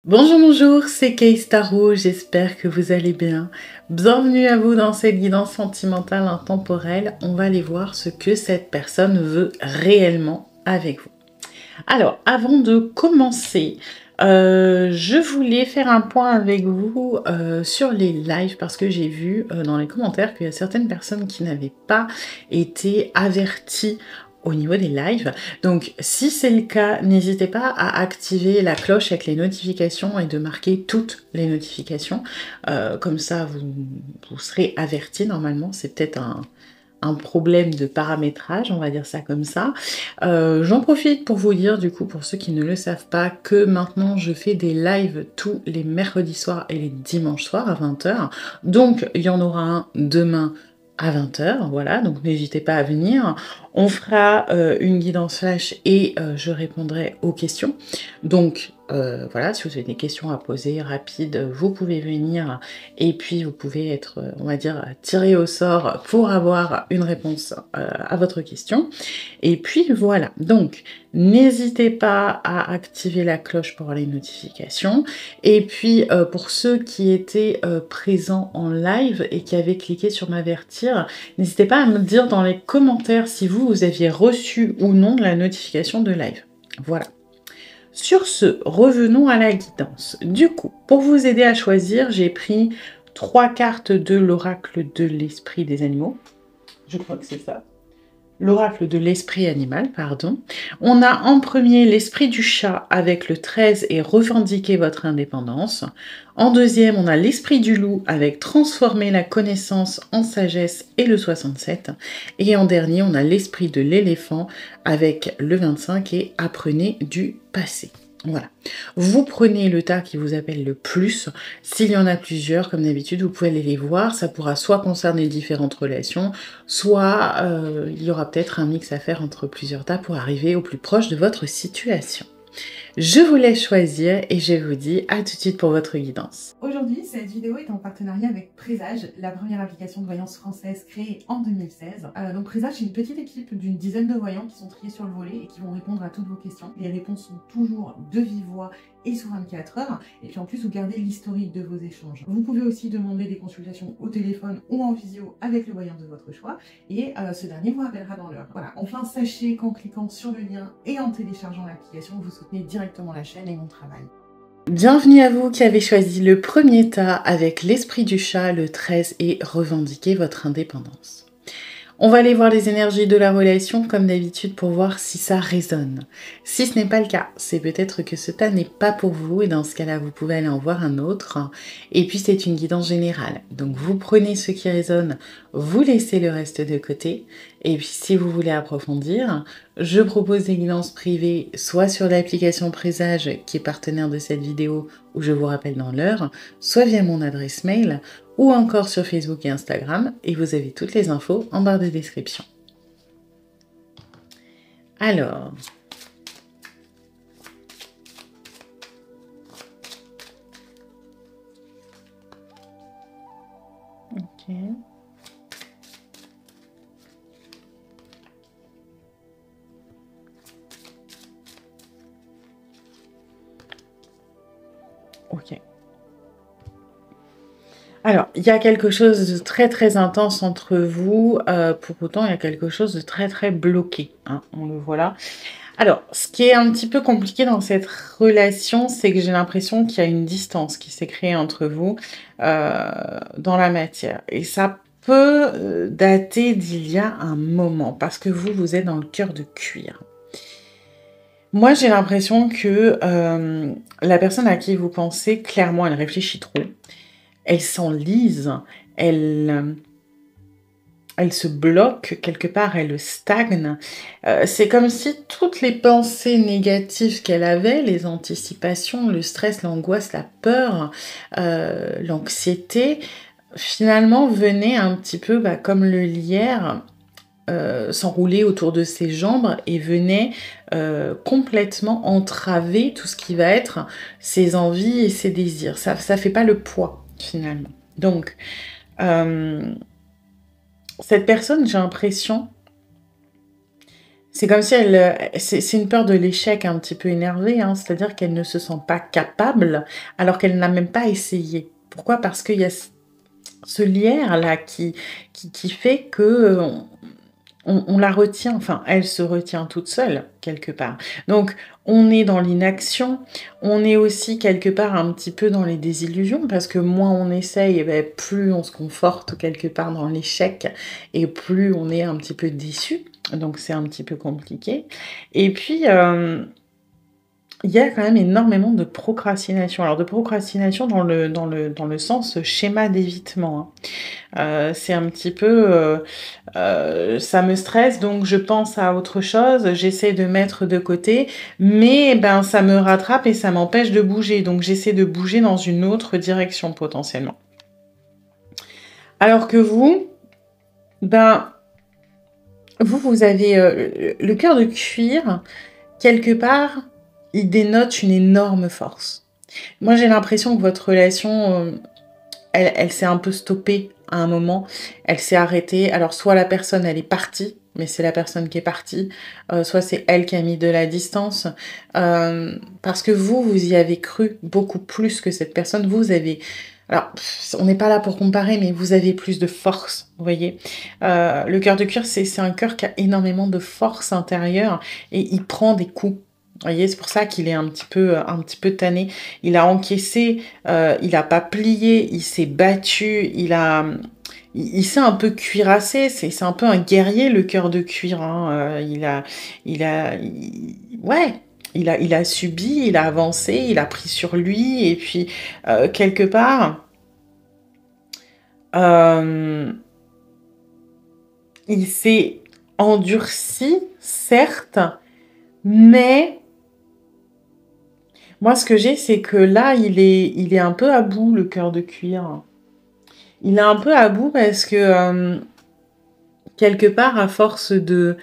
Bonjour, bonjour, c'est Kay Tarot, j'espère que vous allez bien. Bienvenue à vous dans cette guidance sentimentale intemporelle. On va aller voir ce que cette personne veut réellement avec vous. Alors, avant de commencer, je voulais faire un point avec vous sur les lives parce que j'ai vu dans les commentaires qu'il y a certaines personnes qui n'avaient pas été averties au niveau des lives. Donc, si c'est le cas, n'hésitez pas à activer la cloche avec les notifications et de marquer toutes les notifications. Comme ça, vous serez avertis normalement. C'est peut-être un problème de paramétrage, on va dire ça comme ça. J'en profite pour vous dire, du coup, pour ceux qui ne le savent pas, que maintenant je fais des lives tous les mercredis soirs et les dimanches soirs à 20 h. Donc, il y en aura un demain à 20 h, voilà, donc n'hésitez pas à venir. On fera une guidance flash et je répondrai aux questions. Donc, voilà, si vous avez des questions à poser rapides, vous pouvez venir et puis vous pouvez être, on va dire, tiré au sort pour avoir une réponse à votre question. Et puis voilà, donc n'hésitez pas à activer la cloche pour les notifications. Et puis pour ceux qui étaient présents en live et qui avaient cliqué sur m'avertir, n'hésitez pas à me dire dans les commentaires si vous aviez reçu ou non la notification de live. Voilà. Sur ce, revenons à la guidance. Du coup, pour vous aider à choisir, j'ai pris 3 cartes de l'oracle de l'esprit des animaux. Je crois que c'est ça. L'oracle de l'esprit animal, pardon. On a en premier l'esprit du chat avec le 13 et revendiquer votre indépendance. En deuxième, on a l'esprit du loup avec transformer la connaissance en sagesse et le 67. Et en dernier, on a l'esprit de l'éléphant avec le 25 et apprenez du passé. Voilà. Vous prenez le tas qui vous appelle le plus. S'il y en a plusieurs, comme d'habitude, vous pouvez aller les voir. Ça pourra soit concerner différentes relations, soit il y aura peut-être un mix à faire entre plusieurs tas pour arriver au plus proche de votre situation. Je vous laisse choisir et je vous dis à tout de suite pour votre guidance. Aujourd'hui, cette vidéo est en partenariat avec Présage, la première application de voyance française créée en 2016. Donc Présage, c'est une petite équipe d'une dizaine de voyants qui sont triés sur le volet et qui vont répondre à toutes vos questions. Les réponses sont toujours de vive voix et sous 24 heures. Et puis en plus, vous gardez l'historique de vos échanges. Vous pouvez aussi demander des consultations au téléphone ou en visio avec le voyant de votre choix. Et ce dernier vous rappellera dans l'heure. Voilà. Enfin, sachez qu'en cliquant sur le lien et en téléchargeant l'application, vous soutenez directement la chaîne et mon travail. Bienvenue à vous qui avez choisi le premier tas avec l'esprit du chat, le 13 et revendiquer votre indépendance. On va aller voir les énergies de la relation comme d'habitude pour voir si ça résonne. Si ce n'est pas le cas, c'est peut-être que ce tas n'est pas pour vous et dans ce cas-là, vous pouvez aller en voir un autre. Et puis c'est une guidance générale. Donc vous prenez ce qui résonne, vous laissez le reste de côté. Et puis si vous voulez approfondir, je propose des guidances privées soit sur l'application Présage qui est partenaire de cette vidéo où je vous rappelle dans l'heure, soit via mon adresse mail ou encore sur Facebook et Instagram, et vous avez toutes les infos en barre de description. Alors, ok. Ok. Alors, il y a quelque chose de très très intense entre vous, pour autant il y a quelque chose de très très bloqué, hein, on le voit là. Alors, ce qui est un petit peu compliqué dans cette relation, c'est que j'ai l'impression qu'il y a une distance qui s'est créée entre vous dans la matière. Et ça peut dater d'il y a un moment, parce que vous êtes dans le cœur de cuir. Moi, j'ai l'impression que la personne à qui vous pensez, clairement, elle réfléchit trop. Elle s'enlise, elle se bloque quelque part, elle stagne. C'est comme si toutes les pensées négatives qu'elle avait, les anticipations, le stress, l'angoisse, la peur, l'anxiété, finalement venaient un petit peu comme le lierre s'enrouler autour de ses jambes et venaient complètement entraver tout ce qui va être ses envies et ses désirs. Ça fait pas le poids finalement. Donc, cette personne, j'ai l'impression C'est comme si c'est une peur de l'échec un petit peu énervée, hein, c'est-à-dire qu'elle ne se sent pas capable alors qu'elle n'a même pas essayé. Pourquoi? Parce qu'il y a ce lierre-là qui fait que on la retient, enfin, elle se retient toute seule, quelque part. Donc, on est dans l'inaction, on est aussi quelque part un petit peu dans les désillusions, parce que moins on essaye, eh ben, plus on se conforte quelque part dans l'échec, et plus on est un petit peu déçu. Donc, c'est un petit peu compliqué. Et puis, il y a quand même énormément de procrastination. Alors, de procrastination dans le sens schéma d'évitement, hein. C'est un petit peu, ça me stresse, donc je pense à autre chose, j'essaie de mettre de côté, mais ben ça me rattrape et ça m'empêche de bouger, donc j'essaie de bouger dans une autre direction potentiellement. Alors que vous, ben vous avez le cœur de cuir, quelque part, il dénote une énorme force. Moi j'ai l'impression que votre relation, elle s'est un peu stoppée à un moment, elle s'est arrêtée. Alors soit la personne elle est partie, mais c'est la personne qui est partie, soit c'est elle qui a mis de la distance, parce que vous y avez cru beaucoup plus que cette personne. Vous avez, alors on n'est pas là pour comparer, mais vous avez plus de force, vous voyez. Le cœur de cuir, c'est un cœur qui a énormément de force intérieure et il prend des coups. Vous voyez, c'est pour ça qu'il est un petit peu tanné. Il a encaissé, il a pas plié, il s'est battu, il s'est un peu cuirassé. C'est un peu un guerrier, le cœur de cuir, hein. Ouais, il a subi, il a avancé, il a pris sur lui, et puis quelque part, euh, il s'est endurci, certes, mais moi, ce que j'ai, c'est que là, il est un peu à bout, le cœur de cuir. Il est un peu à bout parce que, quelque part, à force de,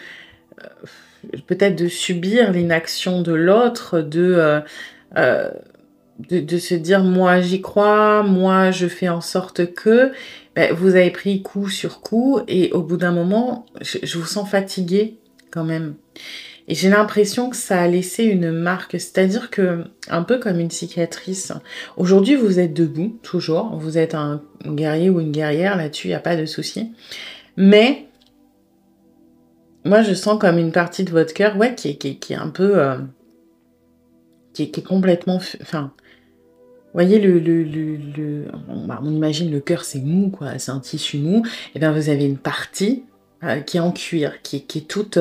peut-être de subir l'inaction de l'autre, euh, de se dire, moi, j'y crois, moi, je fais en sorte que, ben, vous avez pris coup sur coup, et au bout d'un moment, je vous sens fatigué, quand même. Et j'ai l'impression que ça a laissé une marque, c'est-à-dire que, un peu comme une cicatrice, aujourd'hui vous êtes debout, toujours, vous êtes un guerrier ou une guerrière, là-dessus il n'y a pas de souci, mais moi je sens comme une partie de votre cœur, ouais, qui est un peu, qui est complètement, enfin, vous voyez, on imagine le cœur c'est mou, quoi, c'est un tissu mou, et bien vous avez une partie qui est en cuir, qui est toute,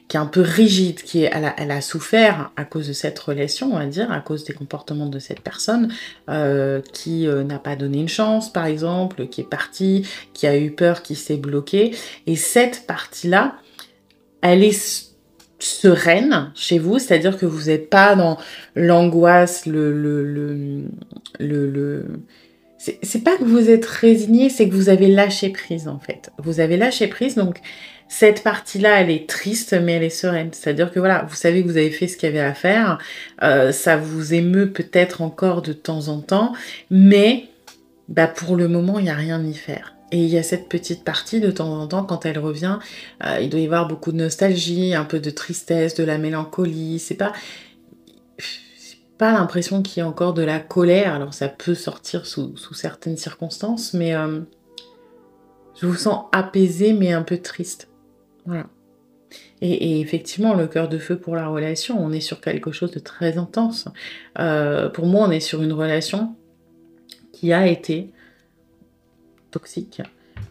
qui est un peu rigide, elle a souffert à cause de cette relation, on va dire, à cause des comportements de cette personne, qui n'a pas donné une chance, par exemple, qui est partie, qui a eu peur, qui s'est bloquée, et cette partie-là, elle est sereine chez vous, c'est-à-dire que vous n'êtes pas dans l'angoisse, le... C'est pas que vous êtes résigné, c'est que vous avez lâché prise en fait. Vous avez lâché prise, donc cette partie-là, elle est triste, mais elle est sereine. C'est-à-dire que voilà, vous savez que vous avez fait ce qu'il y avait à faire, ça vous émeut peut-être encore de temps en temps, mais bah, pour le moment, il n'y a rien à y faire. Et il y a cette petite partie, de temps en temps, quand elle revient, il doit y avoir beaucoup de nostalgie, un peu de tristesse, de la mélancolie. C'est pas l'impression qu'il y ait encore de la colère. Alors ça peut sortir sous certaines circonstances, mais je vous sens apaisée, mais un peu triste. Voilà. Et effectivement, le cœur de feu pour la relation, on est sur quelque chose de très intense. Pour moi, on est sur une relation qui a été toxique,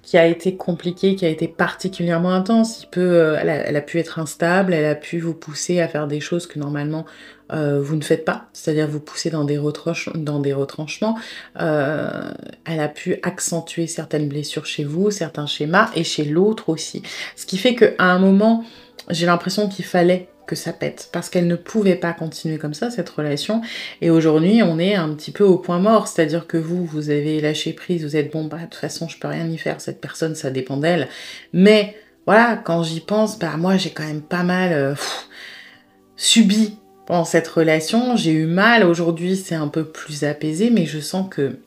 qui a été compliquée, qui a été particulièrement intense. Elle a pu être instable, elle a pu vous pousser à faire des choses que normalement vous ne faites pas, c'est-à-dire vous pousser dans des retranchements. Elle a pu accentuer certaines blessures chez vous, certains schémas, et chez l'autre aussi. Ce qui fait qu'à un moment, j'ai l'impression qu'il fallait que ça pète, parce qu'elle ne pouvait pas continuer comme ça, cette relation. Et aujourd'hui, on est un petit peu au point mort, c'est-à-dire que vous avez lâché prise, vous êtes bon, bah de toute façon, je peux rien y faire, cette personne, ça dépend d'elle. Mais voilà, quand j'y pense, bah moi, j'ai quand même pas mal subi pendant cette relation, j'ai eu mal. Aujourd'hui, c'est un peu plus apaisé, mais je sens que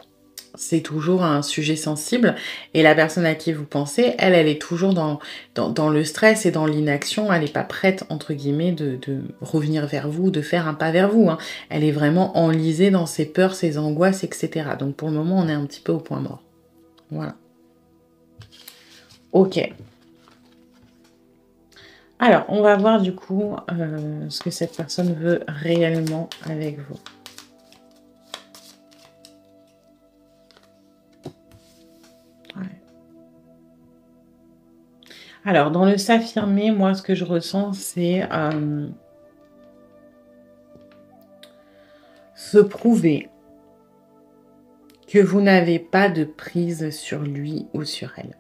c'est toujours un sujet sensible. Et la personne à qui vous pensez, elle est toujours dans le stress et dans l'inaction. Elle n'est pas prête, entre guillemets, de revenir vers vous, de faire un pas vers vous, hein. Elle est vraiment enlisée dans ses peurs, ses angoisses, etc. Donc pour le moment, on est un petit peu au point mort. Voilà. Ok. Alors, on va voir du coup ce que cette personne veut réellement avec vous. Ouais. Alors, dans le s'affirmer, moi, ce que je ressens, c'est se prouver que vous n'avez pas de prise sur lui ou sur elle.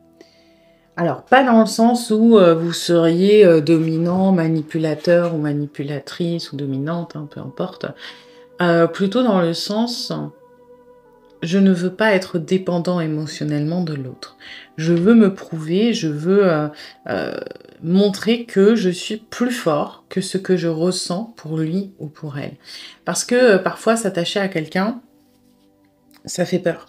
Alors, pas dans le sens où vous seriez dominant, manipulateur ou manipulatrice ou dominante, hein, peu importe. Plutôt dans le sens, je ne veux pas être dépendant émotionnellement de l'autre. Je veux me prouver, je veux montrer que je suis plus fort que ce que je ressens pour lui ou pour elle. Parce que parfois, s'attacher à quelqu'un, ça fait peur.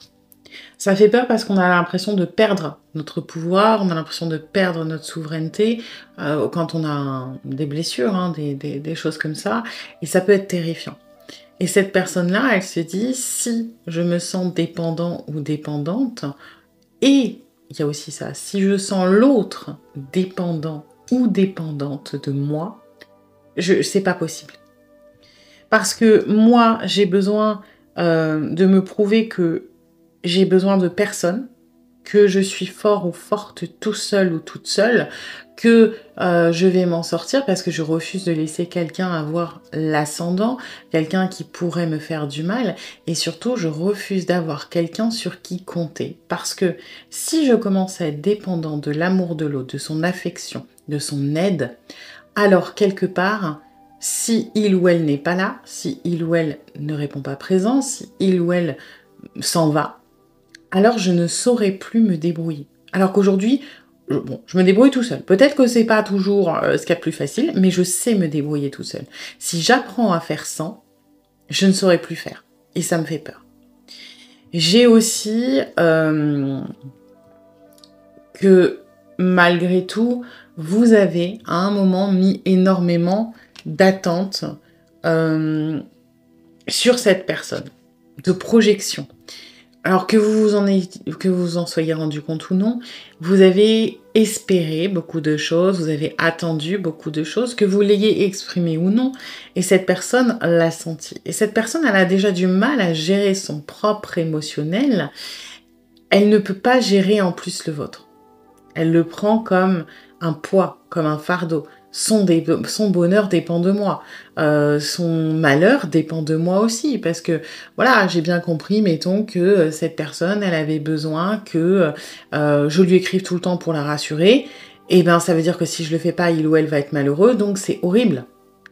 Ça fait peur parce qu'on a l'impression de perdre notre pouvoir, on a l'impression de perdre notre souveraineté quand on a des blessures, hein, des choses comme ça. Et ça peut être terrifiant. Et cette personne-là, elle se dit, si je me sens dépendant ou dépendante, et il y a aussi ça, si je sens l'autre dépendant ou dépendante de moi, c'est pas possible. Parce que moi, j'ai besoin de me prouver que j'ai besoin de personne, que je suis fort ou forte tout seul ou toute seule, que je vais m'en sortir parce que je refuse de laisser quelqu'un avoir l'ascendant, quelqu'un qui pourrait me faire du mal, et surtout je refuse d'avoir quelqu'un sur qui compter. Parce que si je commence à être dépendant de l'amour de l'autre, de son affection, de son aide, alors quelque part, si il ou elle n'est pas là, si il ou elle ne répond pas présent, si il ou elle s'en va, alors je ne saurais plus me débrouiller. Alors qu'aujourd'hui, je me débrouille tout seul. Peut-être que c'est pas toujours ce qu'il y a de plus facile, mais je sais me débrouiller tout seul. Si j'apprends à faire sans, je ne saurais plus faire. Et ça me fait peur. J'ai aussi que malgré tout, vous avez à un moment mis énormément d'attentes sur cette personne, de projection. Alors que vous en soyez rendu compte ou non, vous avez espéré beaucoup de choses, vous avez attendu beaucoup de choses, que vous l'ayez exprimé ou non, et cette personne l'a senti. Et cette personne, elle a déjà du mal à gérer son propre émotionnel, elle ne peut pas gérer en plus le vôtre. Elle le prend comme un poids, comme un fardeau. Son bonheur dépend de moi. Son malheur dépend de moi aussi. Parce que, voilà, j'ai bien compris, mettons, que cette personne, elle avait besoin que je lui écrive tout le temps pour la rassurer. Et ben, ça veut dire que si je le fais pas, il ou elle va être malheureux. Donc, c'est horrible.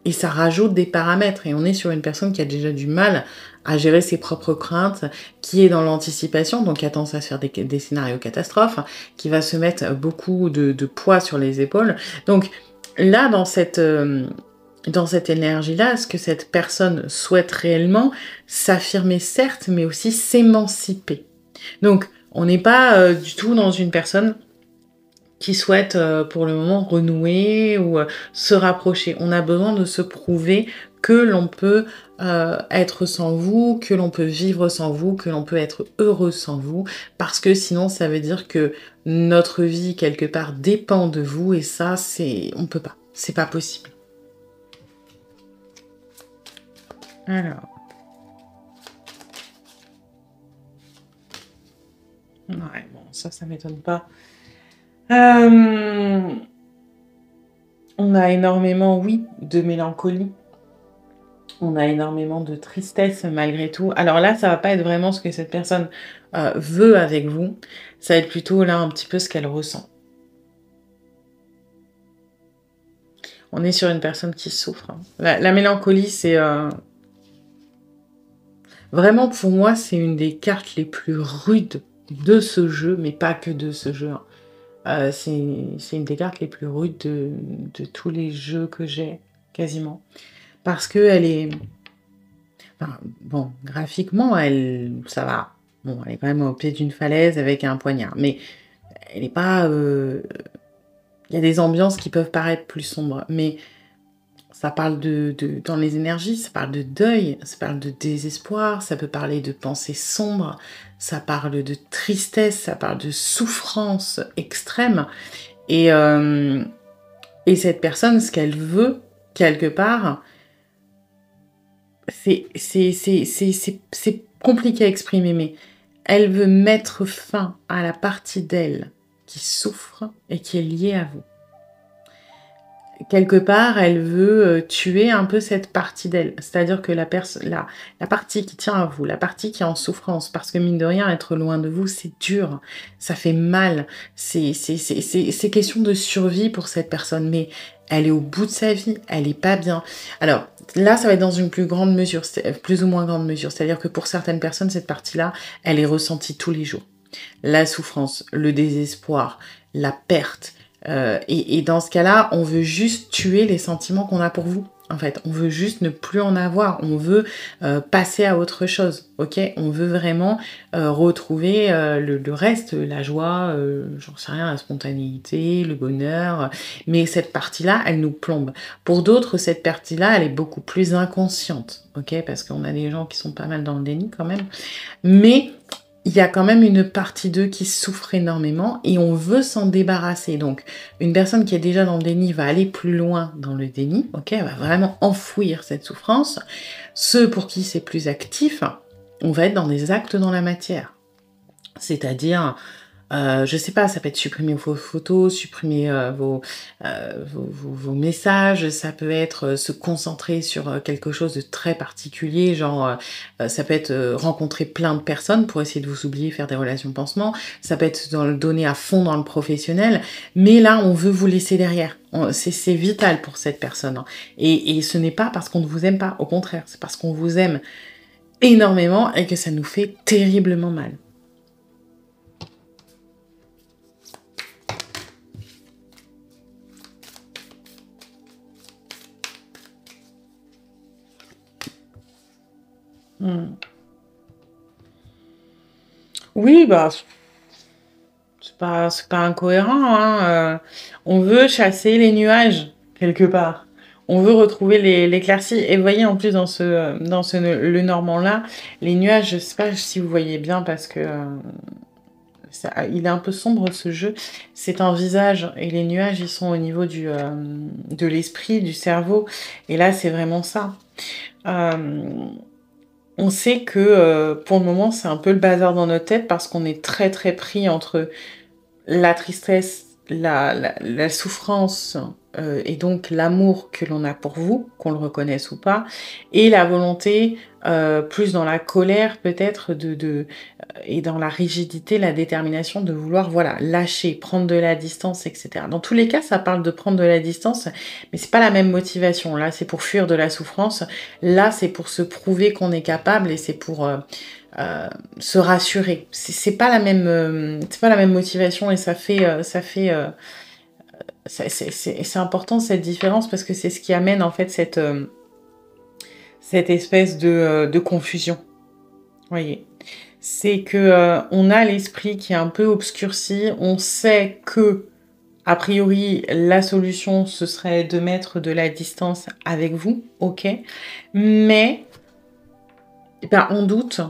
Et ça rajoute des paramètres. Et on est sur une personne qui a déjà du mal à gérer ses propres craintes, qui est dans l'anticipation, donc qui a tendance à se faire des scénarios catastrophes, qui va se mettre beaucoup de poids sur les épaules. Donc là, dans cette énergie-là, ce que cette personne souhaite réellement, s'affirmer certes, mais aussi s'émanciper. Donc on n'est pas du tout dans une personne qui souhaite pour le moment renouer ou se rapprocher. On a besoin de se prouver que l'on peut être sans vous, que l'on peut vivre sans vous, que l'on peut être heureux sans vous, parce que sinon ça veut dire que notre vie quelque part dépend de vous, et ça on peut pas, c'est pas possible. Alors, ouais, bon, ça m'étonne pas. On a énormément, oui, de mélancolie. On a énormément de tristesse malgré tout. Alors là, ça va pas être vraiment ce que cette personne veut avec vous. Ça va être plutôt là un petit peu ce qu'elle ressent. On est sur une personne qui souffre, hein. La mélancolie, c'est... Vraiment, pour moi, c'est une des cartes les plus rudes de ce jeu, mais pas que de ce jeu, hein. C'est une des cartes les plus rudes de tous les jeux que j'ai, quasiment. Parce que elle est... Enfin, bon, graphiquement, ça va. Bon, elle est quand même au pied d'une falaise avec un poignard. Mais elle n'est pas... Il y a des ambiances qui peuvent paraître plus sombres. Mais ça parle dans les énergies, ça parle de deuil, ça parle de désespoir, ça peut parler de pensées sombres, ça parle de tristesse, ça parle de souffrance extrême. Et cette personne, ce qu'elle veut, quelque part, c'est compliqué à exprimer, mais elle veut mettre fin à la partie d'elle qui souffre et qui est liée à vous. Quelque part, elle veut tuer un peu cette partie d'elle. C'est-à-dire que la partie qui tient à vous, la partie qui est en souffrance, parce que mine de rien, être loin de vous, c'est dur, ça fait mal, c'est question de survie pour cette personne, mais elle est au bout de sa vie, elle est pas bien. Alors là, ça va être dans une plus grande mesure, plus ou moins grande mesure. C'est-à-dire que pour certaines personnes, cette partie-là, elle est ressentie tous les jours. La souffrance, le désespoir, la perte. Et dans ce cas-là, on veut juste tuer les sentiments qu'on a pour vous. En fait, on veut juste ne plus en avoir. On veut passer à autre chose. Ok, on veut vraiment retrouver le reste, la joie, j'en sais rien, la spontanéité, le bonheur. Mais cette partie-là, elle nous plombe. Pour d'autres, cette partie-là, elle est beaucoup plus inconsciente. Ok, parce qu'on a des gens qui sont pas mal dans le déni quand même. Mais il y a quand même une partie d'eux qui souffre énormément et on veut s'en débarrasser. Donc, une personne qui est déjà dans le déni va aller plus loin dans le déni, ok, elle va vraiment enfouir cette souffrance. Ceux pour qui c'est plus actif, on va être dans des actes dans la matière. C'est-à-dire, je sais pas, ça peut être supprimer vos photos, supprimer vos messages, ça peut être se concentrer sur quelque chose de très particulier, genre ça peut être rencontrer plein de personnes pour essayer de vous oublier, faire des relations pansement, ça peut être dans le donner à fond dans le professionnel, mais là on veut vous laisser derrière. C'est vital pour cette personne. Hein. Et ce n'est pas parce qu'on ne vous aime pas, au contraire, c'est parce qu'on vous aime énormément et que ça nous fait terriblement mal. Oui, bah, c'est pas incohérent, hein. On veut chasser les nuages, quelque part. On veut retrouver l'éclaircie. Et vous voyez, en plus, dans le Normand-là, les nuages, je sais pas si vous voyez bien, parce que il est un peu sombre, ce jeu. C'est un visage, et les nuages, ils sont au niveau de l'esprit, du cerveau. Et là, c'est vraiment ça. On sait que pour le moment, c'est un peu le bazar dans notre tête parce qu'on est très très pris entre la tristesse, la souffrance et donc l'amour que l'on a pour vous, qu'on le reconnaisse ou pas, et la volonté, plus dans la colère peut-être, et dans la rigidité, la détermination de vouloir, voilà, lâcher, prendre de la distance, etc. Dans tous les cas, ça parle de prendre de la distance, mais c'est pas la même motivation. Là, c'est pour fuir de la souffrance. Là, c'est pour se prouver qu'on est capable et c'est pour se rassurer. C'est pas la même motivation et c'est important cette différence parce que c'est ce qui amène en fait cette espèce de confusion. Voyez, c'est que on a l'esprit qui est un peu obscurci. On sait que a priori la solution ce serait de mettre de la distance avec vous, ok, mais ben, on doute.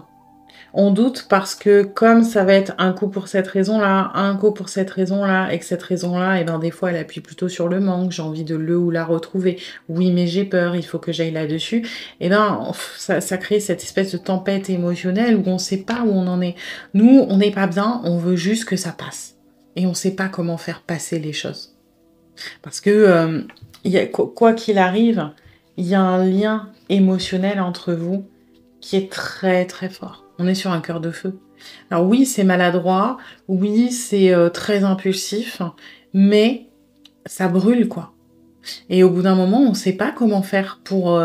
On doute parce que comme ça va être un coup pour cette raison-là, un coup pour cette raison-là, et que cette raison-là, et ben des fois elle appuie plutôt sur le manque, j'ai envie de le ou la retrouver. Oui, mais j'ai peur, il faut que j'aille là-dessus. Et ben ça crée cette espèce de tempête émotionnelle où on sait pas où on en est. Nous, on n'est pas bien, on veut juste que ça passe. Et on sait pas comment faire passer les choses. Parce que quoi qu'il arrive, il y a un lien émotionnel entre vous qui est très très fort. On est sur un cœur de feu. Alors oui, c'est maladroit, oui, c'est très impulsif, mais ça brûle, quoi. Et au bout d'un moment, on ne sait pas comment faire pour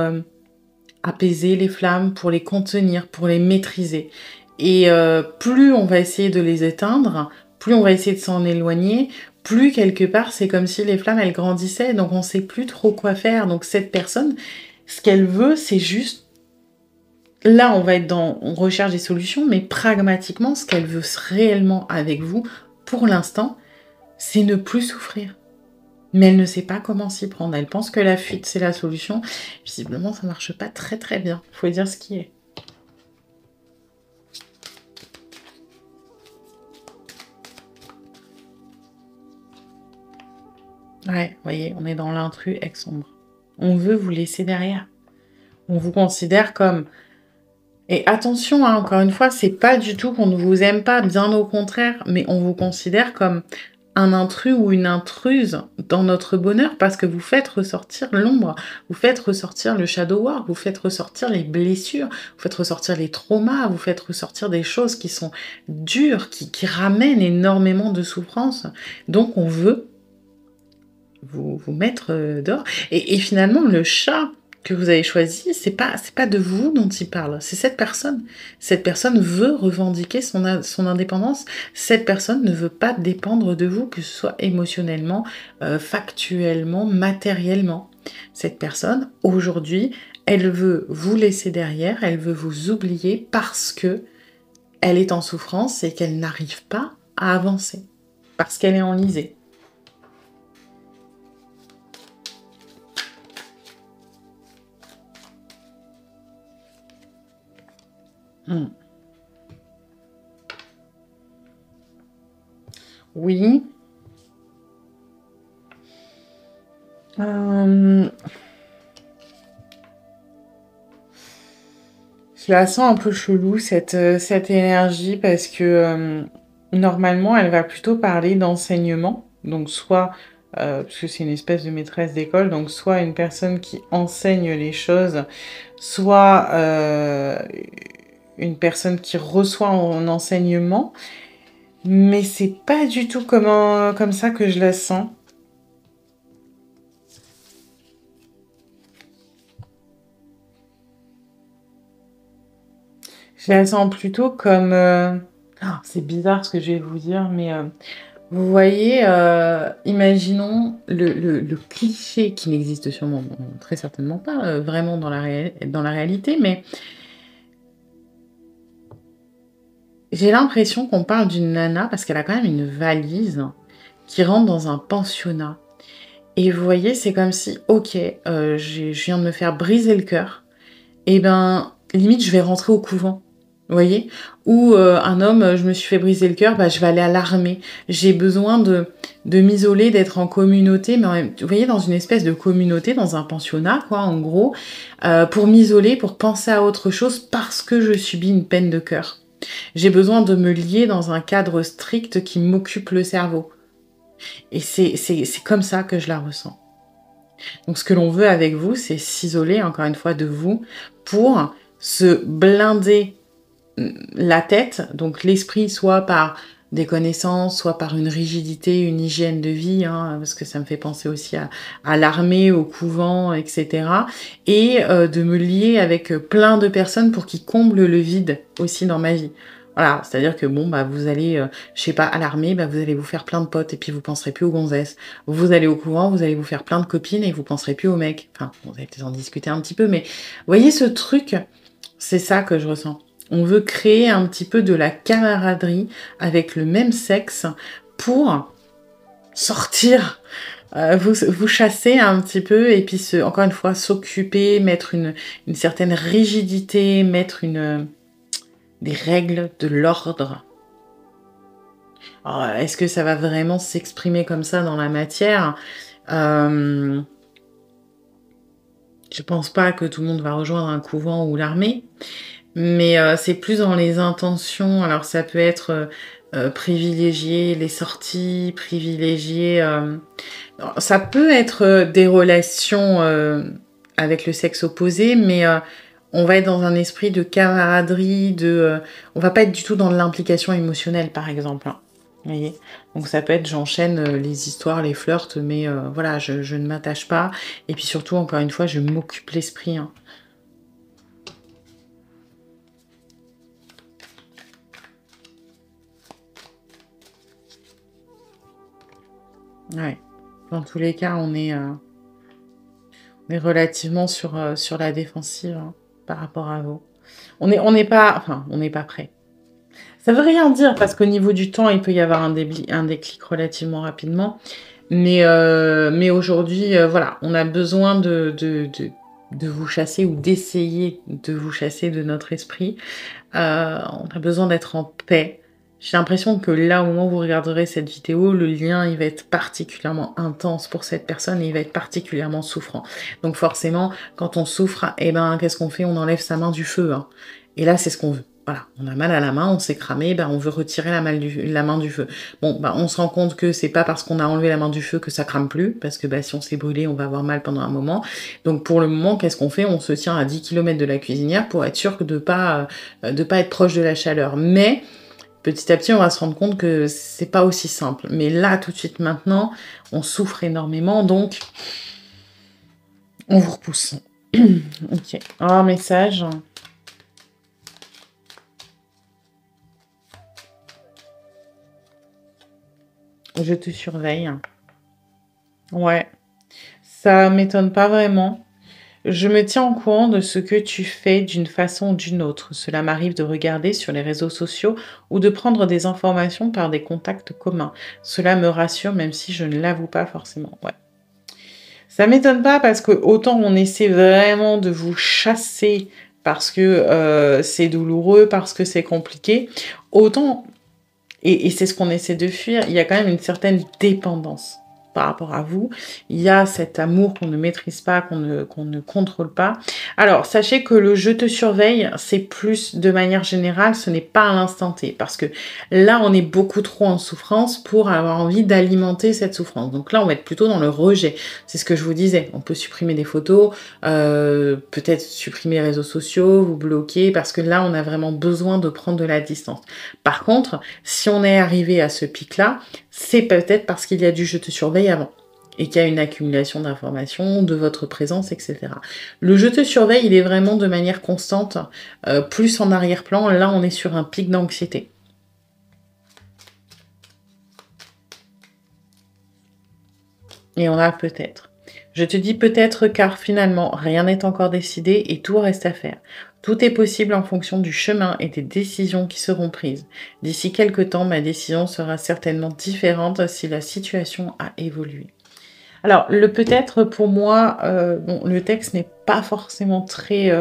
apaiser les flammes, pour les contenir, pour les maîtriser. Et plus on va essayer de les éteindre, plus on va essayer de s'en éloigner, plus quelque part, c'est comme si les flammes, elles grandissaient, donc on ne sait plus trop quoi faire. Donc cette personne, ce qu'elle veut, c'est juste là, on va être dans... On recherche des solutions, mais pragmatiquement, ce qu'elle veut réellement avec vous, pour l'instant, c'est ne plus souffrir. Mais elle ne sait pas comment s'y prendre. Elle pense que la fuite, c'est la solution. Visiblement, ça marche pas très très bien. Faut dire ce qui est. Ouais, vous voyez, on est dans l'intrus ex-ombre. On veut vous laisser derrière. On vous considère comme... Et attention, hein, encore une fois, c'est pas du tout qu'on ne vous aime pas, bien au contraire, mais on vous considère comme un intrus ou une intruse dans notre bonheur parce que vous faites ressortir l'ombre, vous faites ressortir le shadow work, vous faites ressortir les blessures, vous faites ressortir les traumas, vous faites ressortir des choses qui sont dures, qui ramènent énormément de souffrance. Donc on veut vous mettre dehors. Et finalement, le chat que vous avez choisi, c'est pas de vous dont il parle, c'est cette personne. Cette personne veut revendiquer son indépendance. Cette personne ne veut pas dépendre de vous, que ce soit émotionnellement, factuellement, matériellement. Cette personne, aujourd'hui, elle veut vous laisser derrière, elle veut vous oublier parce que elle est en souffrance et qu'elle n'arrive pas à avancer, parce qu'elle est enlisée. Oui. Je la sens un peu chelou, cette énergie, parce que normalement, elle va plutôt parler d'enseignement. Donc, soit, parce que c'est une espèce de maîtresse d'école, donc soit une personne qui enseigne les choses, soit une personne qui reçoit en enseignement. Mais c'est pas du tout comme ça que je la sens. Je la sens plutôt comme... c'est bizarre ce que je vais vous dire, mais vous voyez, imaginons le cliché qui n'existe sûrement très certainement pas vraiment dans la réalité, mais j'ai l'impression qu'on parle d'une nana, parce qu'elle a quand même une valise qui rentre dans un pensionnat. Et vous voyez, c'est comme si, ok, je viens de me faire briser le cœur, et ben, limite, je vais rentrer au couvent. Vous voyez? Ou un homme, je me suis fait briser le cœur, bah, je vais aller à l'armée. J'ai besoin de m'isoler, d'être en communauté, mais vous voyez, dans une espèce de communauté, dans un pensionnat, quoi, en gros, pour m'isoler, pour penser à autre chose, parce que je subis une peine de cœur. J'ai besoin de me lier dans un cadre strict qui m'occupe le cerveau. Et c'est comme ça que je la ressens. Donc ce que l'on veut avec vous, c'est s'isoler, encore une fois, de vous, pour se blinder la tête, donc l'esprit, soit par des connaissances, soit par une rigidité, une hygiène de vie, hein, parce que ça me fait penser aussi à l'armée, au couvent, etc. Et de me lier avec plein de personnes pour qu'ils comblent le vide aussi dans ma vie. Voilà, c'est-à-dire que bon, bah vous allez, je sais pas, à l'armée, bah vous allez vous faire plein de potes et puis vous penserez plus aux gonzesses. Vous allez au couvent, vous allez vous faire plein de copines et vous penserez plus aux mecs. Enfin, vous allez peut-être en discuter un petit peu, mais vous voyez ce truc, c'est ça que je ressens. On veut créer un petit peu de la camaraderie avec le même sexe pour sortir, vous chasser un petit peu et puis encore une fois s'occuper, mettre une certaine rigidité, mettre des règles, de l'ordre. Alors, est-ce que ça va vraiment s'exprimer comme ça dans la matière? Je pense pas que tout le monde va rejoindre un couvent ou l'armée. Mais c'est plus dans les intentions. Alors ça peut être privilégier les sorties, privilégier... ça peut être des relations avec le sexe opposé, mais on va être dans un esprit de camaraderie, on va pas être du tout dans l'implication émotionnelle, par exemple. Hein. Vous voyez? Donc ça peut être, j'enchaîne les histoires, les flirts, mais voilà, je ne m'attache pas. Et puis surtout, encore une fois, je m'occupe l'esprit. Hein. Ouais. Dans tous les cas, on est relativement sur la défensive hein, par rapport à vous. On n'est pas, enfin, on n'est pas prêt. Ça veut rien dire parce qu'au niveau du temps, il peut y avoir un déclic relativement rapidement. Mais aujourd'hui, voilà, on a besoin de vous chasser ou d'essayer de vous chasser de notre esprit. On a besoin d'être en paix. J'ai l'impression que là, au moment où vous regarderez cette vidéo, le lien, il va être particulièrement intense pour cette personne et il va être particulièrement souffrant. Donc forcément, quand on souffre, eh ben, qu'est-ce qu'on fait? On enlève sa main du feu, hein. Et là, c'est ce qu'on veut. Voilà, on a mal à la main, on s'est cramé, ben on veut retirer la main du feu. Bon, ben on se rend compte que c'est pas parce qu'on a enlevé la main du feu que ça crame plus, parce que ben, si on s'est brûlé, on va avoir mal pendant un moment. Donc pour le moment, qu'est-ce qu'on fait? On se tient à 10 km de la cuisinière pour être sûr de pas être proche de la chaleur. Mais petit à petit, on va se rendre compte que c'est pas aussi simple. Mais là, tout de suite, maintenant, on souffre énormément, donc on vous repousse. Ok. Un message. Je te surveille. Ouais. Ça m'étonne pas vraiment. Je me tiens au courant de ce que tu fais d'une façon ou d'une autre. Cela m'arrive de regarder sur les réseaux sociaux ou de prendre des informations par des contacts communs. Cela me rassure même si je ne l'avoue pas forcément. Ouais. Ça m'étonne pas parce que autant on essaie vraiment de vous chasser parce que c'est douloureux, parce que c'est compliqué, autant, et c'est ce qu'on essaie de fuir, il y a quand même une certaine dépendance par rapport à vous. Il y a cet amour qu'on ne maîtrise pas, qu'on ne contrôle pas. Alors, sachez que le je te surveille, c'est plus de manière générale, ce n'est pas à l'instant T. Parce que là, on est beaucoup trop en souffrance pour avoir envie d'alimenter cette souffrance. Donc là, on va être plutôt dans le rejet. C'est ce que je vous disais. On peut supprimer des photos, peut-être supprimer les réseaux sociaux, vous bloquer, parce que là, on a vraiment besoin de prendre de la distance. Par contre, si on est arrivé à ce pic-là, c'est peut-être parce qu'il y a du je te surveille avant et qu'il y a une accumulation d'informations, de votre présence, etc. Le je te surveille, il est vraiment de manière constante, plus en arrière-plan. Là, on est sur un pic d'anxiété. Et on a peut-être. Je te dis peut-être car finalement, rien n'est encore décidé et tout reste à faire. Tout est possible en fonction du chemin et des décisions qui seront prises. D'ici quelques temps, ma décision sera certainement différente si la situation a évolué. Alors, le peut-être pour moi, bon, le texte n'est pas forcément très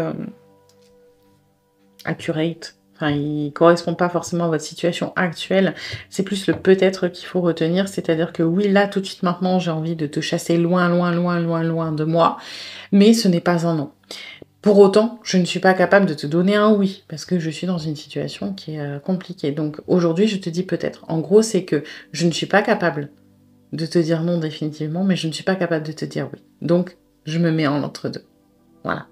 accurate. Enfin, il correspond pas forcément à votre situation actuelle. C'est plus le peut-être qu'il faut retenir. C'est-à-dire que oui, là, tout de suite maintenant, j'ai envie de te chasser loin, loin, loin, loin, loin de moi. Mais ce n'est pas un non. Pour autant, je ne suis pas capable de te donner un oui, parce que je suis dans une situation qui est compliquée. Donc aujourd'hui, je te dis peut-être. En gros, c'est que je ne suis pas capable de te dire non définitivement, mais je ne suis pas capable de te dire oui. Donc, je me mets en entre-deux. Voilà.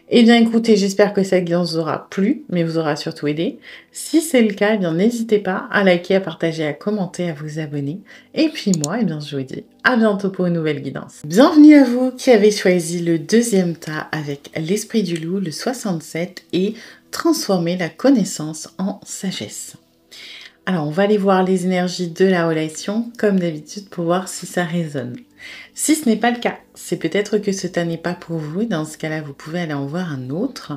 Eh bien écoutez, j'espère que cette guidance vous aura plu, mais vous aura surtout aidé. Si c'est le cas, eh bien n'hésitez pas à liker, à partager, à commenter, à vous abonner. Et puis moi, eh bien je vous dis à bientôt pour une nouvelle guidance. Bienvenue à vous qui avez choisi le deuxième tas avec l'esprit du loup, le 67, et transformer la connaissance en sagesse. Alors on va aller voir les énergies de la relation, comme d'habitude, pour voir si ça résonne. Si ce n'est pas le cas, c'est peut-être que ce tas n'est pas pour vous, et dans ce cas-là, vous pouvez aller en voir un autre.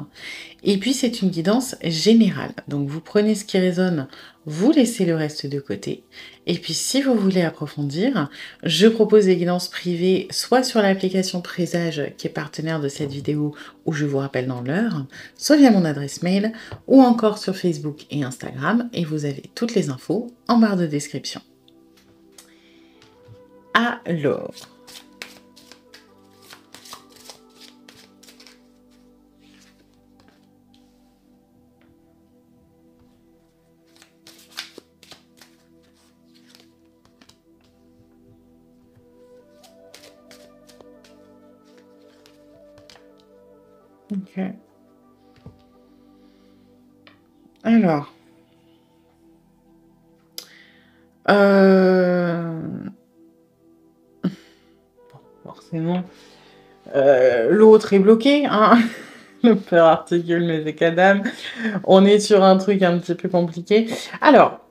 Et puis, c'est une guidance générale. Donc, vous prenez ce qui résonne, vous laissez le reste de côté. Et puis, si vous voulez approfondir, je propose des guidances privées, soit sur l'application Présage, qui est partenaire de cette vidéo, où je vous rappelle dans l'heure, soit via mon adresse mail, ou encore sur Facebook et Instagram. Et vous avez toutes les infos en barre de description. Alors... Ok. Alors. Bon, forcément. L'autre est bloqué, hein. Le père articule, mais c'est qu'Adam. On est sur un truc un petit peu compliqué. Alors.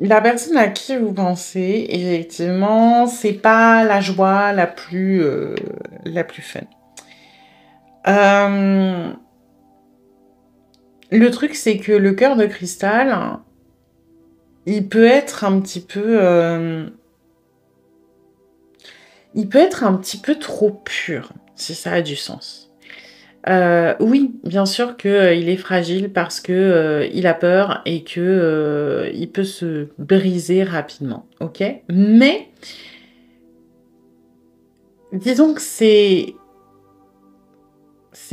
La personne à qui vous pensez, effectivement, c'est pas la joie la plus fun. Le truc, c'est que le cœur de cristal, il peut être un petit peu... il peut être un petit peu trop pur, si ça a du sens. Oui, bien sûr qu'il est fragile parce que il a peur et que il peut se briser rapidement, ok? Mais disons que c'est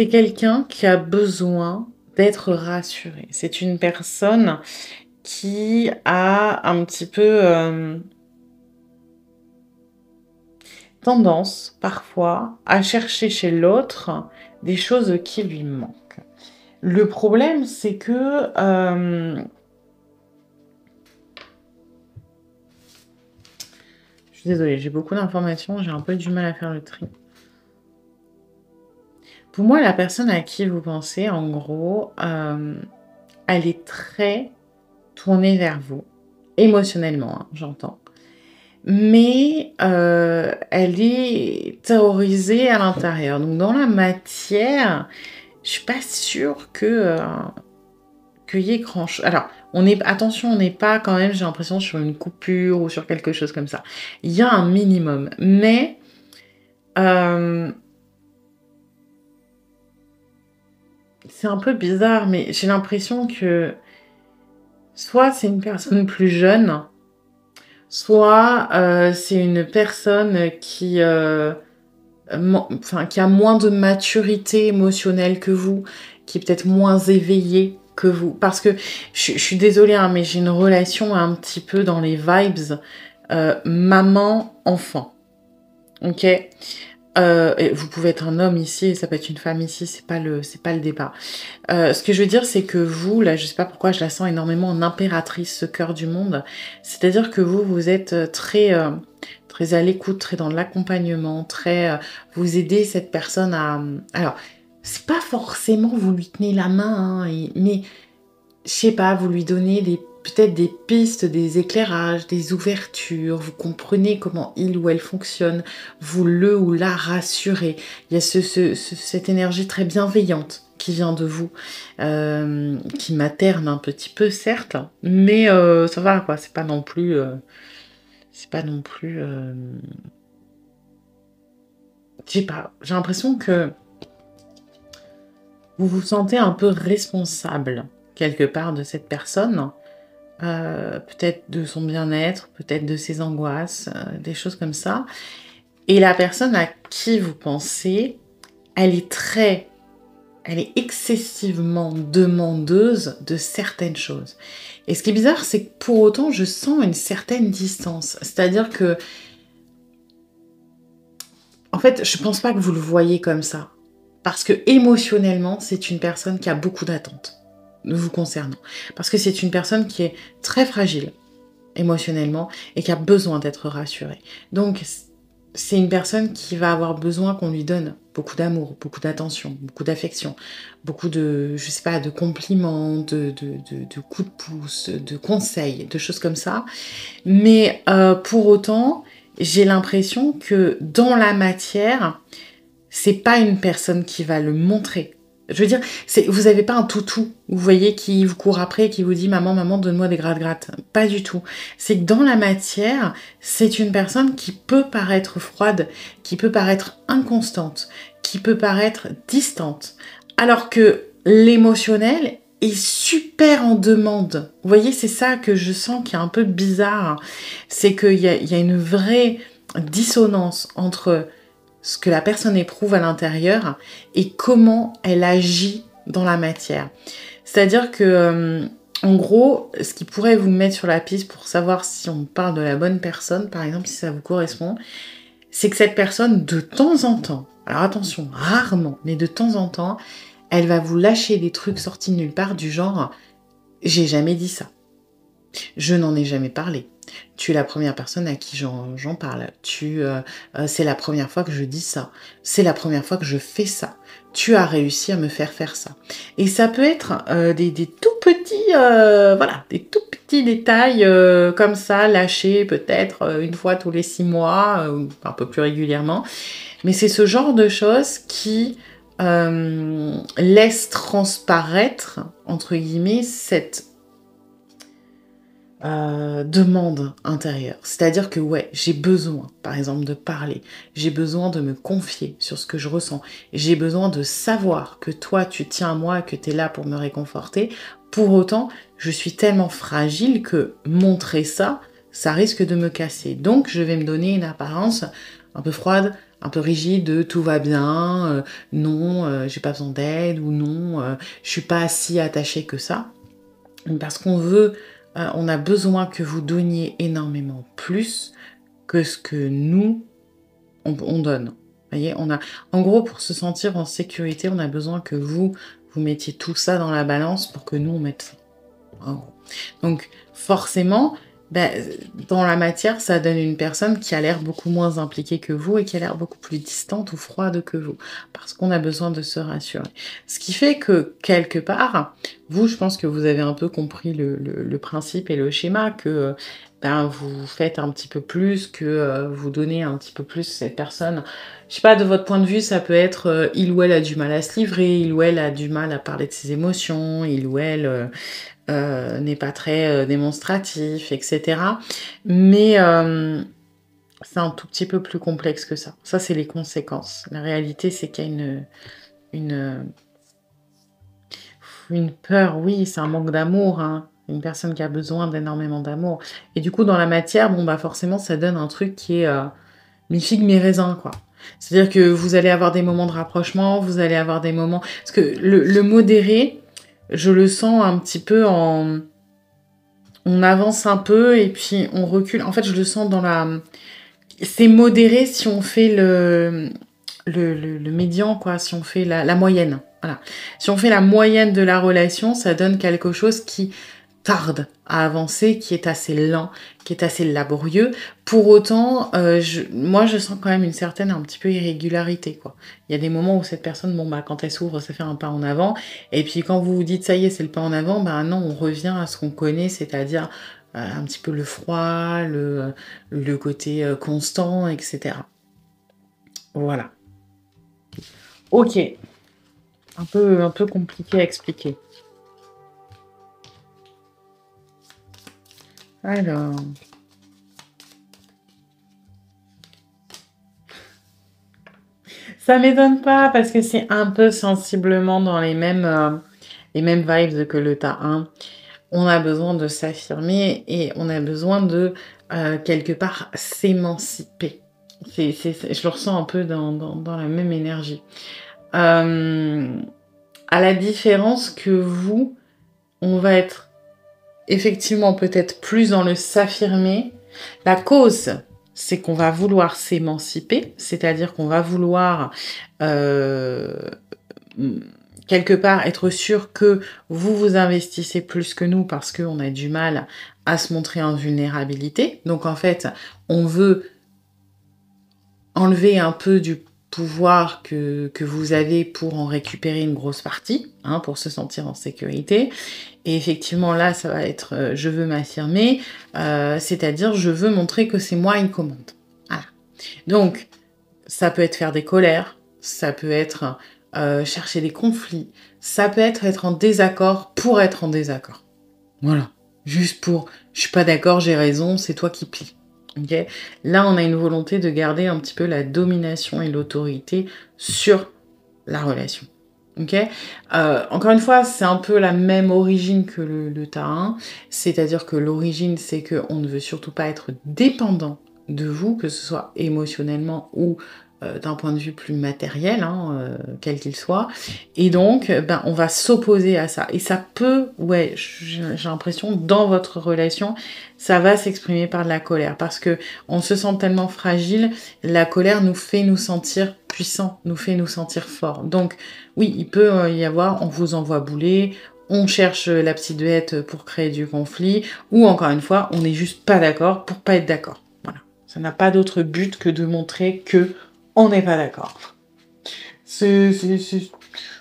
quelqu'un qui a besoin d'être rassuré. C'est une personne qui a un petit peu tendance parfois à chercher chez l'autre des choses qui lui manquent. Le problème, c'est que je suis désolée, j'ai beaucoup d'informations, j'ai un peu du mal à faire le tri. Pour moi, la personne à qui vous pensez, en gros, elle est très tournée vers vous, émotionnellement, hein, j'entends. Mais elle est terrorisée à l'intérieur. Donc dans la matière, je suis pas sûre que qu'il y ait grand chose. Alors, attention, on n'est pas quand même, j'ai l'impression, sur une coupure ou sur quelque chose comme ça. Il y a un minimum, mais c'est un peu bizarre, mais j'ai l'impression que soit c'est une personne plus jeune, soit c'est une personne qui qui a moins de maturité émotionnelle que vous, qui est peut-être moins éveillée que vous. Parce que, je suis désolée, hein, mais j'ai une relation un petit peu dans les vibes maman-enfant. Ok? Et vous pouvez être un homme ici, et ça peut être une femme ici, c'est pas le débat. Ce que je veux dire, c'est que vous, là, je sais pas pourquoi je la sens énormément en impératrice, ce cœur du monde. C'est-à-dire que vous êtes très très à l'écoute, très dans l'accompagnement, très vous aidez cette personne à... Alors, c'est pas forcément vous lui tenez la main, hein, mais je sais pas, vous lui donnez peut-être des pistes, des éclairages, des ouvertures, vous comprenez comment il ou elle fonctionne, vous le ou la rassurez. Il y a cette énergie très bienveillante qui vient de vous, qui materne un petit peu certes, mais ça va quoi, c'est pas non plus... je sais pas, j'ai l'impression que vous vous sentez un peu responsable quelque part de cette personne, peut-être de son bien-être, peut-être de ses angoisses, des choses comme ça. Et la personne à qui vous pensez, elle est excessivement demandeuse de certaines choses. Et ce qui est bizarre, c'est que pour autant, je sens une certaine distance. C'est-à-dire que, en fait, je pense pas que vous le voyez comme ça. Parce que émotionnellement, c'est une personne qui a beaucoup d'attentes vous concernant. Parce que c'est une personne qui est très fragile émotionnellement et qui a besoin d'être rassurée. Donc, c'est une personne qui va avoir besoin qu'on lui donne beaucoup d'amour, beaucoup d'attention, beaucoup d'affection, beaucoup de, je sais pas, de compliments, de coups de pouce, de conseils, de choses comme ça. Mais pour autant, j'ai l'impression que dans la matière, c'est pas une personne qui va le montrer. Je veux dire, vous n'avez pas un toutou, vous voyez, qui vous court après, qui vous dit « Maman, maman, donne-moi des gratte-gratte ». Pas du tout. C'est que dans la matière, c'est une personne qui peut paraître froide, qui peut paraître inconstante, qui peut paraître distante. Alors que l'émotionnel est super en demande. Vous voyez, c'est ça que je sens qui est un peu bizarre. C'est qu'il y a une vraie dissonance entre ce que la personne éprouve à l'intérieur et comment elle agit dans la matière. C'est-à-dire que, en gros, ce qui pourrait vous mettre sur la piste pour savoir si on parle de la bonne personne, par exemple, si ça vous correspond, c'est que cette personne, de temps en temps, alors attention, rarement, mais de temps en temps, elle va vous lâcher des trucs sortis de nulle part du genre « j'ai jamais dit ça ». Je n'en ai jamais parlé. Tu es la première personne à qui j'en parle. C'est la première fois que je dis ça. C'est la première fois que je fais ça. Tu as réussi à me faire ça. Et ça peut être des tout petits, des tout petits détails comme ça, lâchés peut-être une fois tous les 6 mois, un peu plus régulièrement. Mais c'est ce genre de choses qui laisse transparaître, entre guillemets, cette demande intérieure. C'est-à-dire que ouais, j'ai besoin, par exemple, de parler. J'ai besoin de me confier sur ce que je ressens. J'ai besoin de savoir que toi, tu tiens à moi, que tu es là pour me réconforter. Pour autant, je suis tellement fragile que montrer ça, ça risque de me casser. Donc, je vais me donner une apparence un peu froide, un peu rigide, de tout va bien, non, j'ai pas besoin d'aide, ou non, je suis pas si attachée que ça. Parce qu'on veut, on a besoin que vous donniez énormément plus que ce que nous, on donne. Vous voyez, en gros, pour se sentir en sécurité, on a besoin que vous mettiez tout ça dans la balance pour que nous, on mette ça. En gros. Donc, forcément, dans la matière, ça donne une personne qui a l'air beaucoup moins impliquée que vous et qui a l'air beaucoup plus distante ou froide que vous, parce qu'on a besoin de se rassurer. Ce qui fait que, quelque part, vous, je pense que vous avez un peu compris le principe et le schéma, que vous faites un petit peu plus, que vous donnez un petit peu plus à cette personne. Je sais pas, de votre point de vue, ça peut être il ou elle a du mal à se livrer, il ou elle a du mal à parler de ses émotions, il ou elle... n'est pas très démonstratif, etc. Mais c'est un tout petit peu plus complexe que ça. Ça, c'est les conséquences. La réalité, c'est qu'il y a une peur, oui, c'est un manque d'amour, hein. Une personne qui a besoin d'énormément d'amour. Et du coup, dans la matière, bon, forcément, ça donne un truc qui est mi-figue, mi-raisin, quoi. C'est-à-dire que vous allez avoir des moments de rapprochement, vous allez avoir des moments... Parce que le modéré, je le sens un petit peu en... On avance un peu et puis on recule. En fait, je le sens dans la... C'est modéré si on fait le médian, quoi, si on fait la moyenne. Voilà. Si on fait la moyenne de la relation, ça donne quelque chose qui tarde à avancer, qui est assez lent, qui est assez laborieux. Pour autant, moi, je sens quand même une certaine un petit peu irrégularité, quoi. Il y a des moments où cette personne, quand elle s'ouvre, ça fait un pas en avant. Et puis quand vous vous dites, ça y est, c'est le pas en avant, non, on revient à ce qu'on connaît, c'est-à-dire un petit peu le froid, le côté constant, etc. Voilà. Ok. Un peu compliqué à expliquer. Alors... Ça m'étonne pas parce que c'est un peu sensiblement dans les mêmes vibes que le tas 1. On a besoin de s'affirmer et on a besoin de, quelque part, s'émanciper. Je le ressens un peu dans la même énergie. À la différence que vous, on va être effectivement peut-être plus dans le s'affirmer. La cause, c'est qu'on va vouloir s'émanciper, c'est-à-dire qu'on va vouloir quelque part être sûr que vous vous investissez plus que nous parce qu'on a du mal à se montrer en vulnérabilité. Donc en fait, on veut enlever un peu du pouvoir que vous avez pour en récupérer une grosse partie, hein, pour se sentir en sécurité. Et effectivement, là, ça va être je veux m'affirmer, c'est-à-dire je veux montrer que c'est moi une commande. Voilà. Donc, ça peut être faire des colères, ça peut être chercher des conflits, ça peut être en désaccord pour être en désaccord. Voilà. Juste pour, je suis pas d'accord, j'ai raison, c'est toi qui plie. Okay. Là, on a une volonté de garder un petit peu la domination et l'autorité sur la relation. Okay. Encore une fois, c'est un peu la même origine que le tas 1, c'est-à-dire que l'origine, c'est qu'on ne veut surtout pas être dépendant de vous, que ce soit émotionnellement ou d'un point de vue plus matériel, hein, quel qu'il soit. Et donc, on va s'opposer à ça. Et ça peut, ouais, j'ai l'impression, dans votre relation, ça va s'exprimer par de la colère. Parce que on se sent tellement fragile, la colère nous fait nous sentir puissants, nous fait nous sentir forts. Donc, oui, il peut y avoir, on vous envoie bouler, on cherche la petite bête pour créer du conflit, ou encore une fois, on n'est juste pas d'accord pour pas être d'accord. Voilà. Ça n'a pas d'autre but que de montrer que on n'est pas d'accord.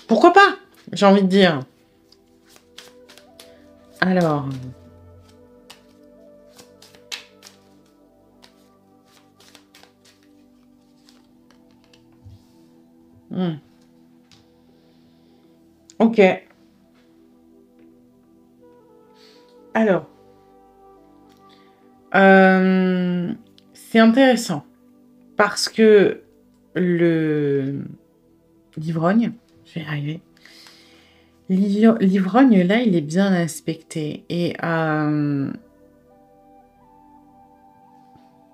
Pourquoi pas, j'ai envie de dire. Alors... Ok. Alors, c'est intéressant parce que l'ivrogne, je vais y arriver. L'ivrogne, là, il est bien aspecté. Et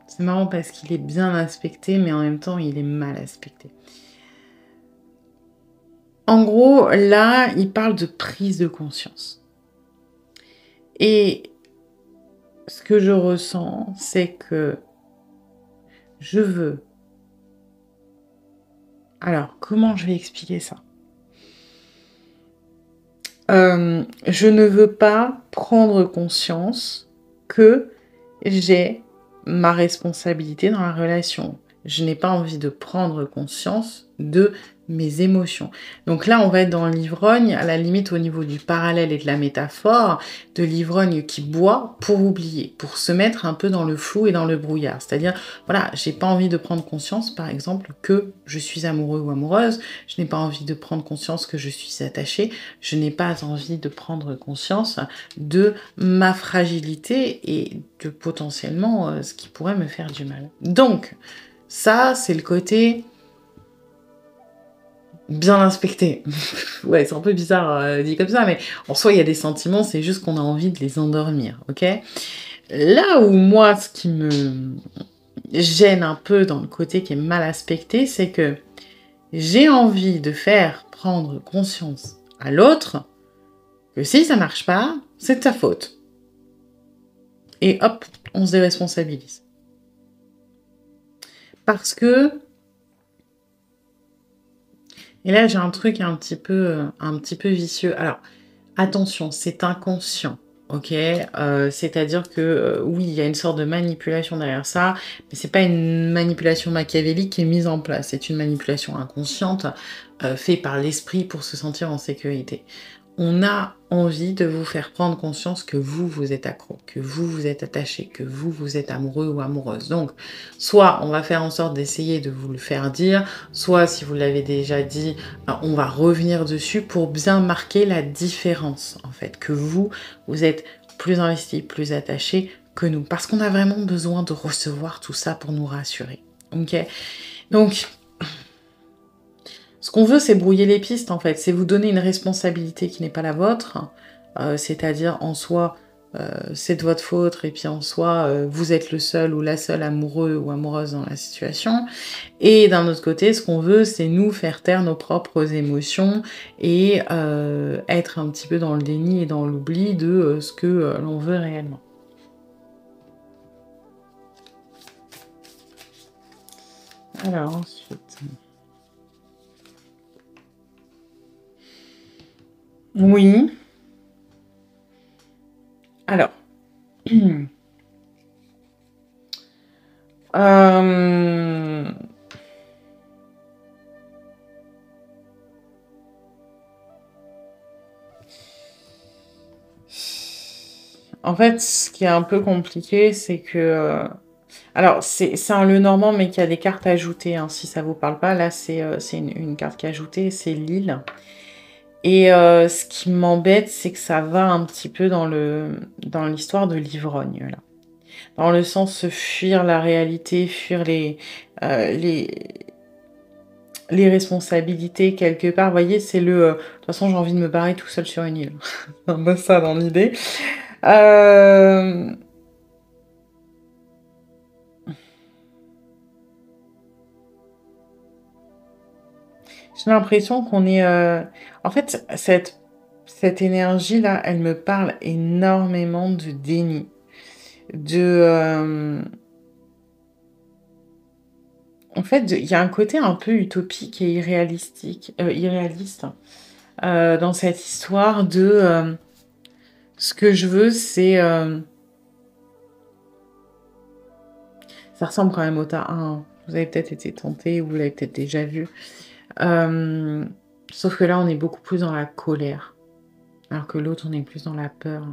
c'est marrant parce qu'il est bien aspecté, mais en même temps, il est mal aspecté. En gros, là, il parle de prise de conscience. Et ce que je ressens, c'est que je veux... Alors, comment je vais expliquer ça? Je ne veux pas prendre conscience que j'ai ma responsabilité dans la relation. Je n'ai pas envie de prendre conscience de mes émotions. Donc là, on va être dans l'ivrogne, à la limite au niveau du parallèle et de la métaphore, de l'ivrogne qui boit pour oublier, pour se mettre un peu dans le flou et dans le brouillard. C'est-à-dire, voilà, j'ai pas envie de prendre conscience, par exemple, que je suis amoureux ou amoureuse, je n'ai pas envie de prendre conscience que je suis attachée, je n'ai pas envie de prendre conscience de ma fragilité et de potentiellement ce qui pourrait me faire du mal. Donc, ça, c'est le côté bien inspecté. Ouais, c'est un peu bizarre dit comme ça, mais en soi, il y a des sentiments, c'est juste qu'on a envie de les endormir, ok? Là où moi, ce qui me gêne un peu dans le côté qui est mal aspecté, c'est que j'ai envie de faire prendre conscience à l'autre que si ça marche pas, c'est de ta faute. Et hop, on se déresponsabilise. Parce que... Et là, j'ai un truc un petit peu vicieux. Alors, attention, c'est inconscient, ok? C'est-à-dire que, oui, il y a une sorte de manipulation derrière ça, mais c'est pas une manipulation machiavélique qui est mise en place. C'est une manipulation inconsciente faite par l'esprit pour se sentir en sécurité. On a envie de vous faire prendre conscience que vous êtes accro, que vous êtes attaché, que vous êtes amoureux ou amoureuse. Donc, soit on va faire en sorte d'essayer de vous le faire dire, soit si vous l'avez déjà dit, on va revenir dessus pour bien marquer la différence, en fait, que vous êtes plus investi, plus attaché que nous. Parce qu'on a vraiment besoin de recevoir tout ça pour nous rassurer. Ok? Donc, ce qu'on veut, c'est brouiller les pistes, en fait. C'est vous donner une responsabilité qui n'est pas la vôtre. C'est-à-dire, en soi, c'est de votre faute. Et puis, en soi, vous êtes le seul ou la seule amoureux ou amoureuse dans la situation. Et d'un autre côté, ce qu'on veut, c'est nous faire taire nos propres émotions et être un petit peu dans le déni et dans l'oubli de ce que l'on veut réellement. Alors, ensuite... Oui. Alors. En fait, ce qui est un peu compliqué, c'est que... Alors, c'est un le normand, mais qui a des cartes ajoutées, hein, si ça vous parle pas. Là, c'est une carte qui est ajoutée, c'est l'île. Et ce qui m'embête, c'est que ça va un petit peu dans l'histoire de l'ivrogne, là. Dans le sens fuir la réalité, fuir les responsabilités quelque part. Vous voyez, c'est de toute façon, j'ai envie de me barrer tout seul sur une île. C'est un peu ça dans l'idée. J'ai l'impression qu'on est... En fait, cette énergie-là, elle me parle énormément de déni. En fait, il y a un côté un peu utopique et irréaliste dans cette histoire de... ce que je veux, c'est... Ça ressemble quand même au tas 1. Vous avez peut-être été tenté ou vous l'avez peut-être déjà vu. Sauf que là, on est beaucoup plus dans la colère. Alors que l'autre, on est plus dans la peur.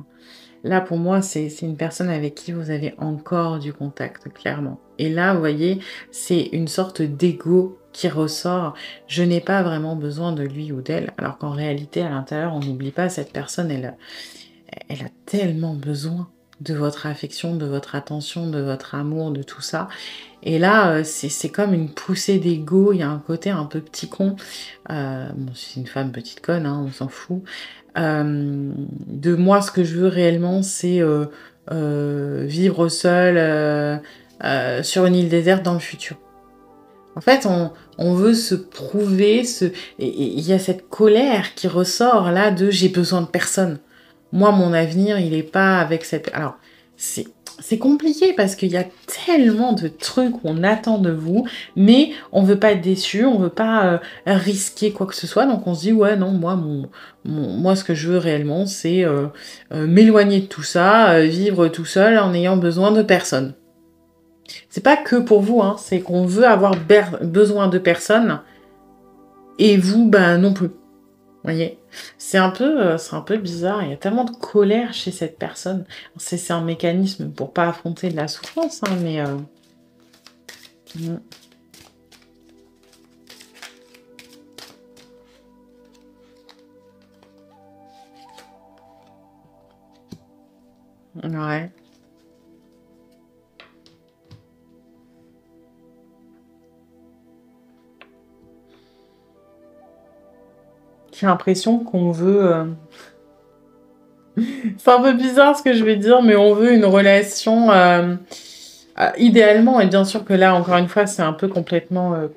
Là, pour moi, c'est une personne avec qui vous avez encore du contact, clairement. Et là, vous voyez, c'est une sorte d'ego qui ressort. Je n'ai pas vraiment besoin de lui ou d'elle, alors qu'en réalité, à l'intérieur, on n'oublie pas, cette personne, elle a tellement besoin de votre affection, de votre attention, de votre amour, de tout ça. Et là, c'est comme une poussée d'ego, il y a un côté un peu petit con. Bon, c'est une femme petite conne, hein, on s'en fout. De moi, ce que je veux réellement, c'est vivre seule sur une île déserte dans le futur. En fait, on veut se prouver, et il y a cette colère qui ressort là de j'ai besoin de personne. Moi, mon avenir, il n'est pas avec cette... Alors, c'est compliqué parce qu'il y a tellement de trucs qu'on attend de vous, mais on veut pas être déçu, on veut pas risquer quoi que ce soit, donc on se dit, ouais, non, moi ce que je veux réellement, c'est m'éloigner de tout ça, vivre tout seul en n'ayant besoin de personne. C'est pas que pour vous, hein, c'est qu'on veut avoir besoin de personne et vous, ben non plus. Vous voyez, c'est un peu bizarre. Il y a tellement de colère chez cette personne. C'est un mécanisme pour pas affronter de la souffrance, hein, mais ouais. J'ai l'impression qu'on veut. C'est un peu bizarre ce que je vais dire, mais on veut une relation. Idéalement, et bien sûr que là, encore une fois, c'est un peu complètement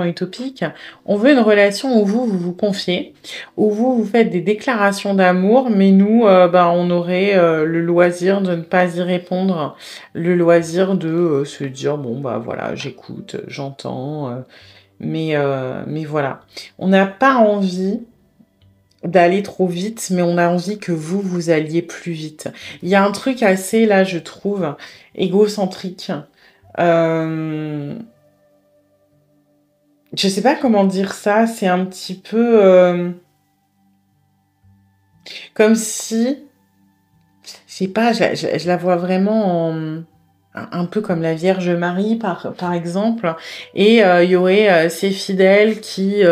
utopique. On veut une relation où vous confiez, où vous faites des déclarations d'amour, mais nous, on aurait le loisir de ne pas y répondre, le loisir de se dire bon bah voilà, j'écoute, j'entends, mais voilà. On n'a pas envie d'aller trop vite, mais on a envie que vous alliez plus vite. Il y a un truc assez, là, je trouve, égocentrique. Euh, je sais pas comment dire ça, c'est un petit peu comme si, je sais pas, je la vois vraiment un peu comme la Vierge Marie, par exemple, et il y aurait ces fidèles qui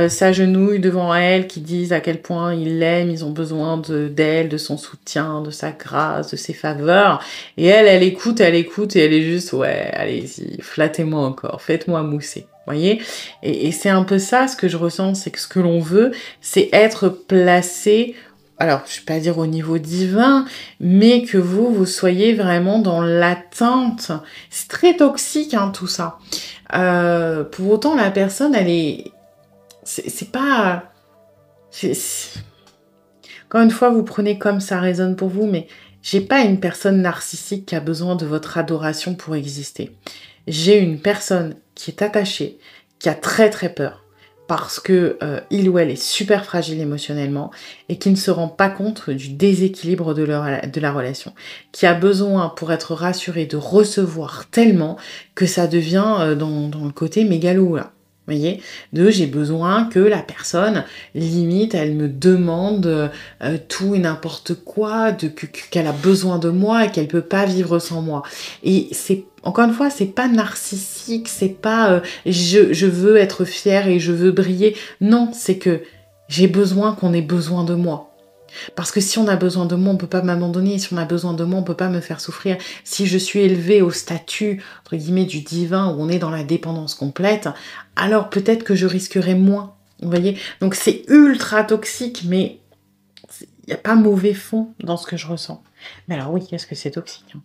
s'agenouillent devant elle, qui disent à quel point ils l'aiment, ils ont besoin d'elle, de son soutien, de sa grâce, de ses faveurs, et elle écoute, et elle est juste, ouais, allez-y, flattez-moi encore, faites-moi mousser. Voyez, et c'est un peu ça ce que je ressens, c'est que ce que l'on veut, c'est être placé, alors je vais pas dire au niveau divin, mais que vous soyez vraiment dans l'attente. C'est très toxique, hein, tout ça. Pour autant, la personne, elle est... C'est pas... Encore une fois, vous prenez comme ça résonne pour vous, mais j'ai pas une personne narcissique qui a besoin de votre adoration pour exister. J'ai une personne qui est attachée, qui a très très peur, parce que il ou elle est super fragile émotionnellement et qui ne se rend pas compte du déséquilibre de la relation, qui a besoin pour être rassurée de recevoir tellement que ça devient dans le côté mégalo là. Vous voyez, j'ai besoin que la personne, limite, elle me demande tout et n'importe quoi, qu'elle a besoin de moi et qu'elle peut pas vivre sans moi. Et c'est encore une fois, c'est pas narcissique, c'est pas je veux être fière et je veux briller. Non, c'est que j'ai besoin qu'on ait besoin de moi. Parce que si on a besoin de moi, on peut pas m'abandonner. Si on a besoin de moi, on peut pas me faire souffrir. Si je suis élevée au statut, entre guillemets, du divin, où on est dans la dépendance complète, alors peut-être que je risquerai moins. Vous voyez? Donc c'est ultra toxique, mais il n'y a pas mauvais fond dans ce que je ressens. Mais alors oui, qu'est-ce que c'est toxique, hein?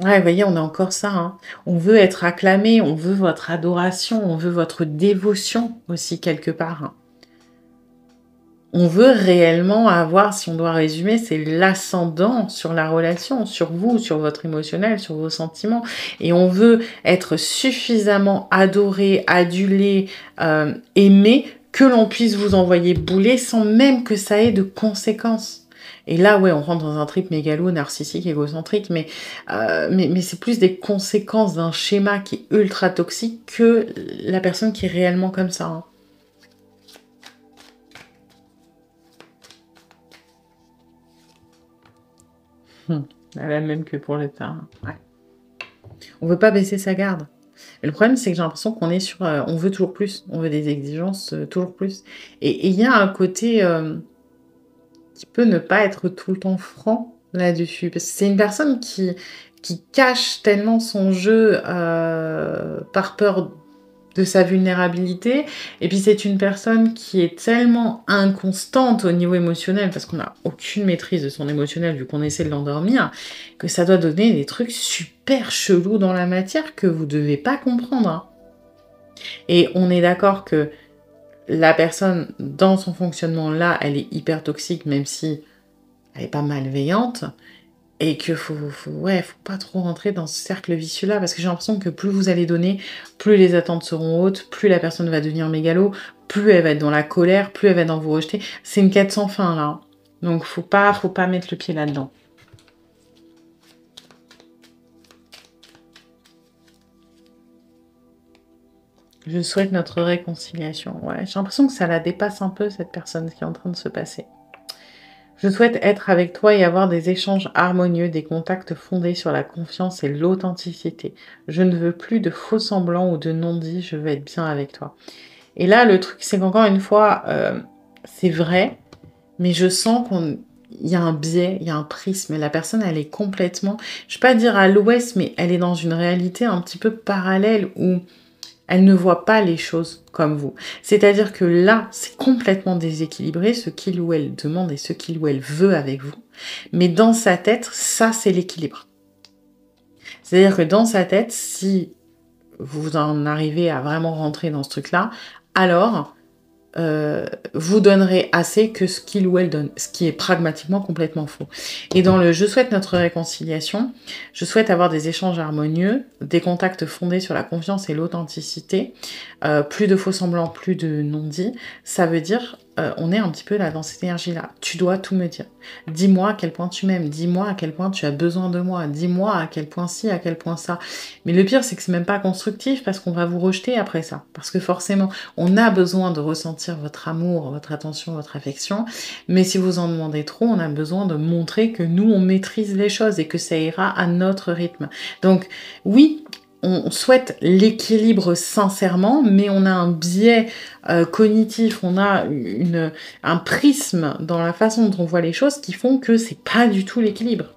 Ouais, vous voyez, on a encore ça, hein. On veut être acclamé, on veut votre adoration, on veut votre dévotion aussi quelque part, hein. On veut réellement avoir, si on doit résumer, c'est l'ascendant sur la relation, sur vous, sur votre émotionnel, sur vos sentiments. Et on veut être suffisamment adoré, adulé, aimé, que l'on puisse vous envoyer bouler sans même que ça ait de conséquences. Et là, ouais, on rentre dans un trip mégalo, narcissique, égocentrique, mais c'est plus des conséquences d'un schéma qui est ultra toxique que la personne qui est réellement comme ça, hein. La même que pour le temps. Ouais. On veut pas baisser sa garde. Mais le problème, c'est que j'ai l'impression qu'on est sur... on veut toujours plus. On veut des exigences toujours plus. Et il y a un côté qui peut ne pas être tout le temps franc là-dessus. Parce que c'est une personne qui cache tellement son jeu par peur de sa vulnérabilité. Et puis c'est une personne qui est tellement inconstante au niveau émotionnel, parce qu'on n'a aucune maîtrise de son émotionnel vu qu'on essaie de l'endormir, que ça doit donner des trucs super chelous dans la matière que vous devez pas comprendre. Hein. Et on est d'accord que la personne, dans son fonctionnement là, elle est hyper toxique, même si elle est pas malveillante. Et que faut pas trop rentrer dans ce cercle vicieux-là, parce que j'ai l'impression que plus vous allez donner, plus les attentes seront hautes, plus la personne va devenir mégalo, plus elle va être dans la colère, plus elle va être dans vous rejeter. C'est une quête sans fin, là. Donc faut pas mettre le pied là-dedans. Je souhaite notre réconciliation. Ouais, j'ai l'impression que ça la dépasse un peu, cette personne, ce qui est en train de se passer. Je souhaite être avec toi et avoir des échanges harmonieux, des contacts fondés sur la confiance et l'authenticité. Je ne veux plus de faux semblants ou de non-dits, je veux être bien avec toi. Et là, le truc, c'est qu'encore une fois, c'est vrai, mais je sens qu'il y a un biais, il y a un prisme. La personne, elle est complètement, je ne vais pas dire à l'ouest, mais elle est dans une réalité un petit peu parallèle où elle ne voit pas les choses comme vous. C'est-à-dire que là, c'est complètement déséquilibré ce qu'il ou elle demande et ce qu'il ou elle veut avec vous. Mais dans sa tête, ça, c'est l'équilibre. C'est-à-dire que dans sa tête, si vous en arrivez à vraiment rentrer dans ce truc-là, alors vous donnerez assez que ce qu'il ou elle donne, ce qui est pragmatiquement complètement faux. Et dans le « je souhaite notre réconciliation », je souhaite avoir des échanges harmonieux, des contacts fondés sur la confiance et l'authenticité, plus de faux semblants, plus de non-dits. Ça veut dire, on est un petit peu là dans cette énergie-là. Tu dois tout me dire. Dis-moi à quel point tu m'aimes, dis-moi à quel point tu as besoin de moi, dis-moi à quel point ci, à quel point ça. Mais le pire, c'est que c'est même pas constructif parce qu'on va vous rejeter après ça. Parce que forcément, on a besoin de ressentir votre amour, votre attention, votre affection. Mais si vous en demandez trop, on a besoin de montrer que nous, on maîtrise les choses et que ça ira à notre rythme. Donc, oui, on souhaite l'équilibre sincèrement, mais on a un biais cognitif, on a un prisme dans la façon dont on voit les choses qui font que c'est pas du tout l'équilibre.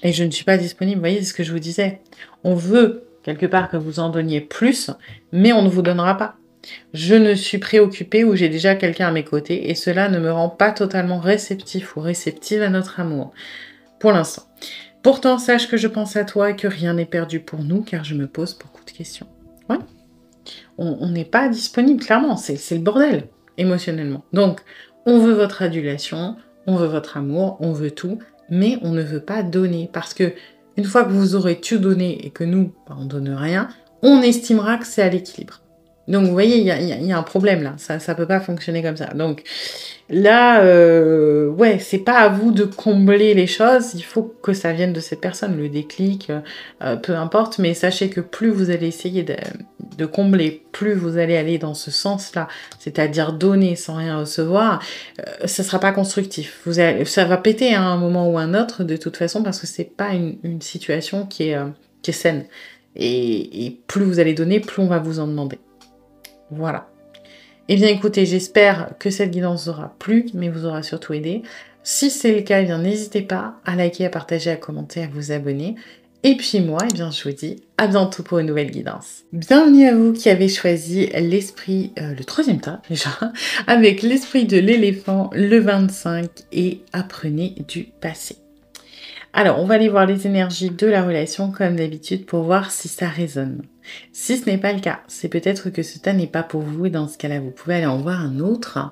Et je ne suis pas disponible, vous voyez, c'est ce que je vous disais. On veut quelque part que vous en donniez plus, mais on ne vous donnera pas. Je ne suis préoccupée ou j'ai déjà quelqu'un à mes côtés et cela ne me rend pas totalement réceptif ou réceptive à notre amour, pour l'instant. Pourtant, sache que je pense à toi et que rien n'est perdu pour nous car je me pose beaucoup de questions. Ouais. On n'est pas disponible, clairement, c'est le bordel, émotionnellement. Donc, on veut votre adulation, on veut votre amour, on veut tout, mais on ne veut pas donner parce que une fois que vous aurez tout donné et que nous, on donne rien, on estimera que c'est à l'équilibre. Donc, vous voyez, il y a un problème là. Ça peut pas fonctionner comme ça. Donc, là, ouais, c'est pas à vous de combler les choses. Il faut que ça vienne de cette personne, le déclic, peu importe. Mais sachez que plus vous allez essayer de combler, plus vous allez aller dans ce sens-là, c'est-à-dire donner sans rien recevoir, ça sera pas constructif. Ça va péter à un moment ou un autre, de toute façon, parce que c'est pas une situation qui est saine. Et plus vous allez donner, plus on va vous en demander. Voilà. Eh bien écoutez, j'espère que cette guidance vous aura plu, mais vous aura surtout aidé. Si c'est le cas, eh bien n'hésitez pas à liker, à partager, à commenter, à vous abonner. Et puis moi, eh bien je vous dis à bientôt pour une nouvelle guidance. Bienvenue à vous qui avez choisi l'esprit, le troisième tas déjà, avec l'esprit de l'éléphant, le 25 et apprenez du passé. Alors, on va aller voir les énergies de la relation comme d'habitude pour voir si ça résonne. Si ce n'est pas le cas, c'est peut-être que ce tas n'est pas pour vous et dans ce cas-là, vous pouvez aller en voir un autre.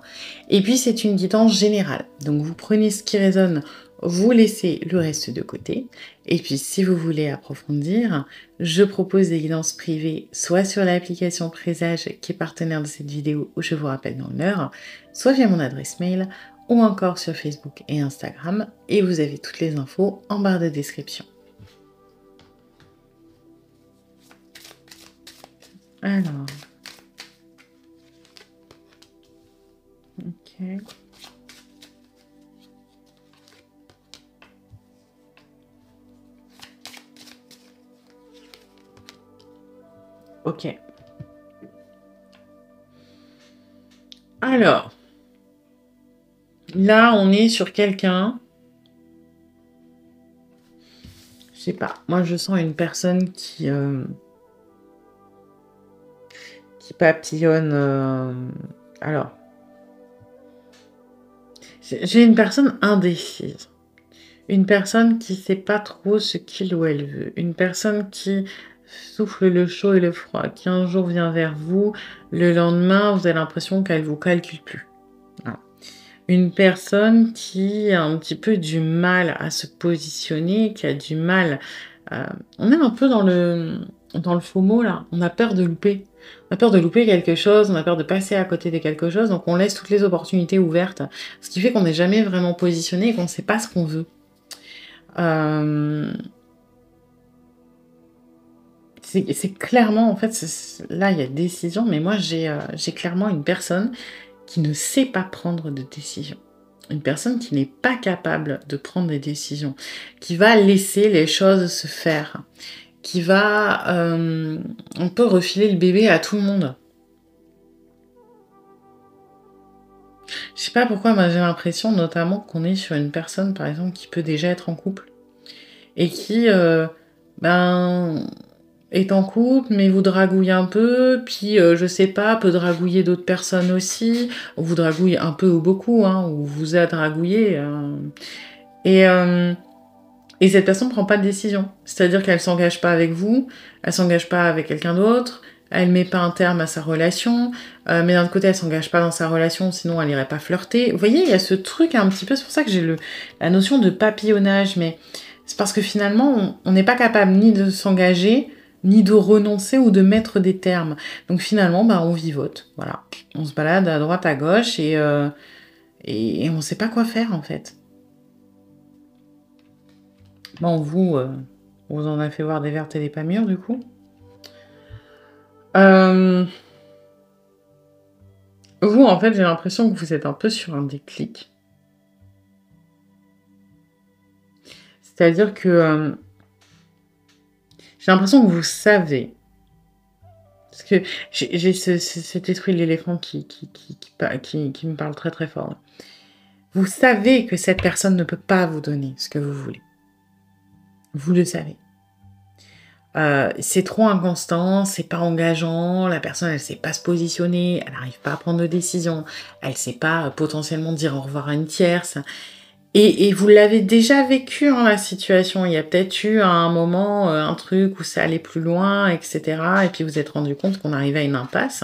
Et puis, c'est une guidance générale. Donc, vous prenez ce qui résonne, vous laissez le reste de côté. Et puis, si vous voulez approfondir, je propose des guidances privées, soit sur l'application Présage qui est partenaire de cette vidéo où je vous rappelle dans l'heure, soit via mon adresse mail, ou encore sur Facebook et Instagram, et vous avez toutes les infos en barre de description. Alors, ok. Ok. Alors, là, on est sur quelqu'un. Je sais pas. Moi, je sens une personne qui papillonne. Alors, j'ai une personne indécise. Une personne qui sait pas trop ce qu'il ou elle veut. Une personne qui souffle le chaud et le froid. Qui un jour vient vers vous, le lendemain, vous avez l'impression qu'elle vous calcule plus. Voilà. Une personne qui a un petit peu du mal à se positionner, qui a du mal... on est un peu dans le FOMO, là. On a peur de louper. On a peur de louper quelque chose, on a peur de passer à côté de quelque chose, donc on laisse toutes les opportunités ouvertes. Ce qui fait qu'on n'est jamais vraiment positionné et qu'on ne sait pas ce qu'on veut. C'est clairement, en fait, là, il y a décision, mais moi, j'ai clairement une personne qui ne sait pas prendre de décision. Une personne qui n'est pas capable de prendre des décisions, qui va laisser les choses se faire, qui va un peu refiler le bébé à tout le monde. Je sais pas pourquoi, moi j'ai l'impression notamment qu'on est sur une personne, par exemple, qui peut déjà être en couple et qui, est en couple, mais vous dragouille un peu, puis je sais pas, peut dragouiller d'autres personnes aussi, ou vous dragouille un peu ou beaucoup, hein, ou vous a dragouillé. Et cette personne ne prend pas de décision. C'est-à-dire qu'elle s'engage pas avec vous, elle s'engage pas avec quelqu'un d'autre, elle met pas un terme à sa relation, mais d'un autre côté, elle s'engage pas dans sa relation, sinon elle irait pas flirter. Vous voyez, il y a ce truc un petit peu, c'est pour ça que j'ai la notion de papillonnage, mais c'est parce que finalement, on n'est pas capable ni de s'engager, ni de renoncer ou de mettre des termes. Donc finalement, on vivote, voilà. On se balade à droite, à gauche, et on sait pas quoi faire, en fait. Bon, vous en avez fait voir des vertes et des pas mûres, du coup. Vous, en fait, j'ai l'impression que vous êtes un peu sur un déclic. C'est-à-dire que j'ai l'impression que vous savez. Parce que j'ai cet esprit de l'éléphant qui me parle très très fort. Vous savez que cette personne ne peut pas vous donner ce que vous voulez. Vous le savez. C'est trop inconstant, c'est pas engageant, la personne elle sait pas se positionner, elle n'arrive pas à prendre de décision, elle sait pas potentiellement dire au revoir à une tierce. Et vous l'avez déjà vécu la situation, il y a peut-être eu à un moment un truc où ça allait plus loin, etc. Et puis vous vous êtes rendu compte qu'on arrivait à une impasse.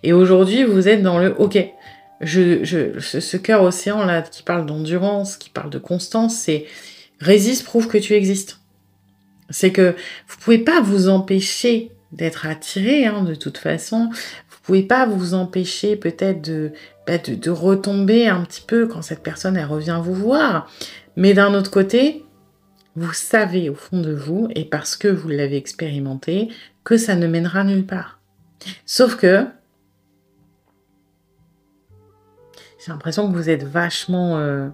Et aujourd'hui vous êtes dans le ok. Ce cœur océan là qui parle d'endurance, qui parle de constance, c'est résiste, prouve que tu existes. C'est que vous pouvez pas vous empêcher d'être attiré, de toute façon. Vous pouvez pas vous empêcher peut-être de retomber un petit peu quand cette personne elle revient vous voir. Mais d'un autre côté, vous savez au fond de vous, et parce que vous l'avez expérimenté, que ça ne mènera nulle part. Sauf que j'ai l'impression que vous êtes vachement...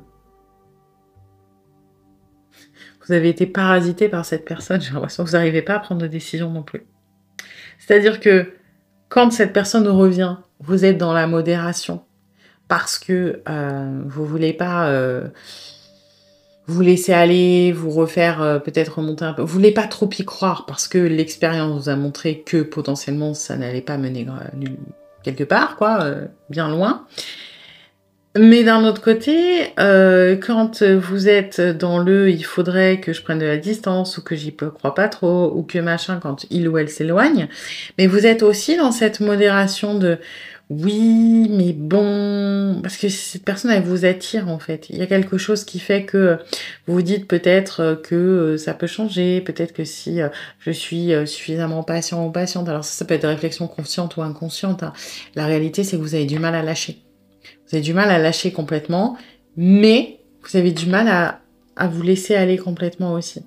Vous avez été parasité par cette personne, j'ai l'impression que vous n'arrivez pas à prendre de décision non plus. C'est-à-dire que quand cette personne revient, vous êtes dans la modération parce que vous voulez pas vous laisser aller, vous refaire peut-être remonter un peu. Vous voulez pas trop y croire parce que l'expérience vous a montré que potentiellement ça n'allait pas mener quelque part, bien loin. Mais d'un autre côté, quand vous êtes dans il faudrait que je prenne de la distance, ou que j'y crois pas trop, ou que machin, quand il ou elle s'éloigne, mais vous êtes aussi dans cette modération de oui, mais bon, parce que cette personne, elle vous attire en fait. Il y a quelque chose qui fait que vous vous dites peut-être que ça peut changer, peut-être que si je suis suffisamment patient ou patiente, alors ça peut être des réflexions conscientes ou inconscientes. La réalité, c'est que vous avez du mal à lâcher. Vous avez du mal à lâcher complètement, mais vous avez du mal à vous laisser aller complètement aussi.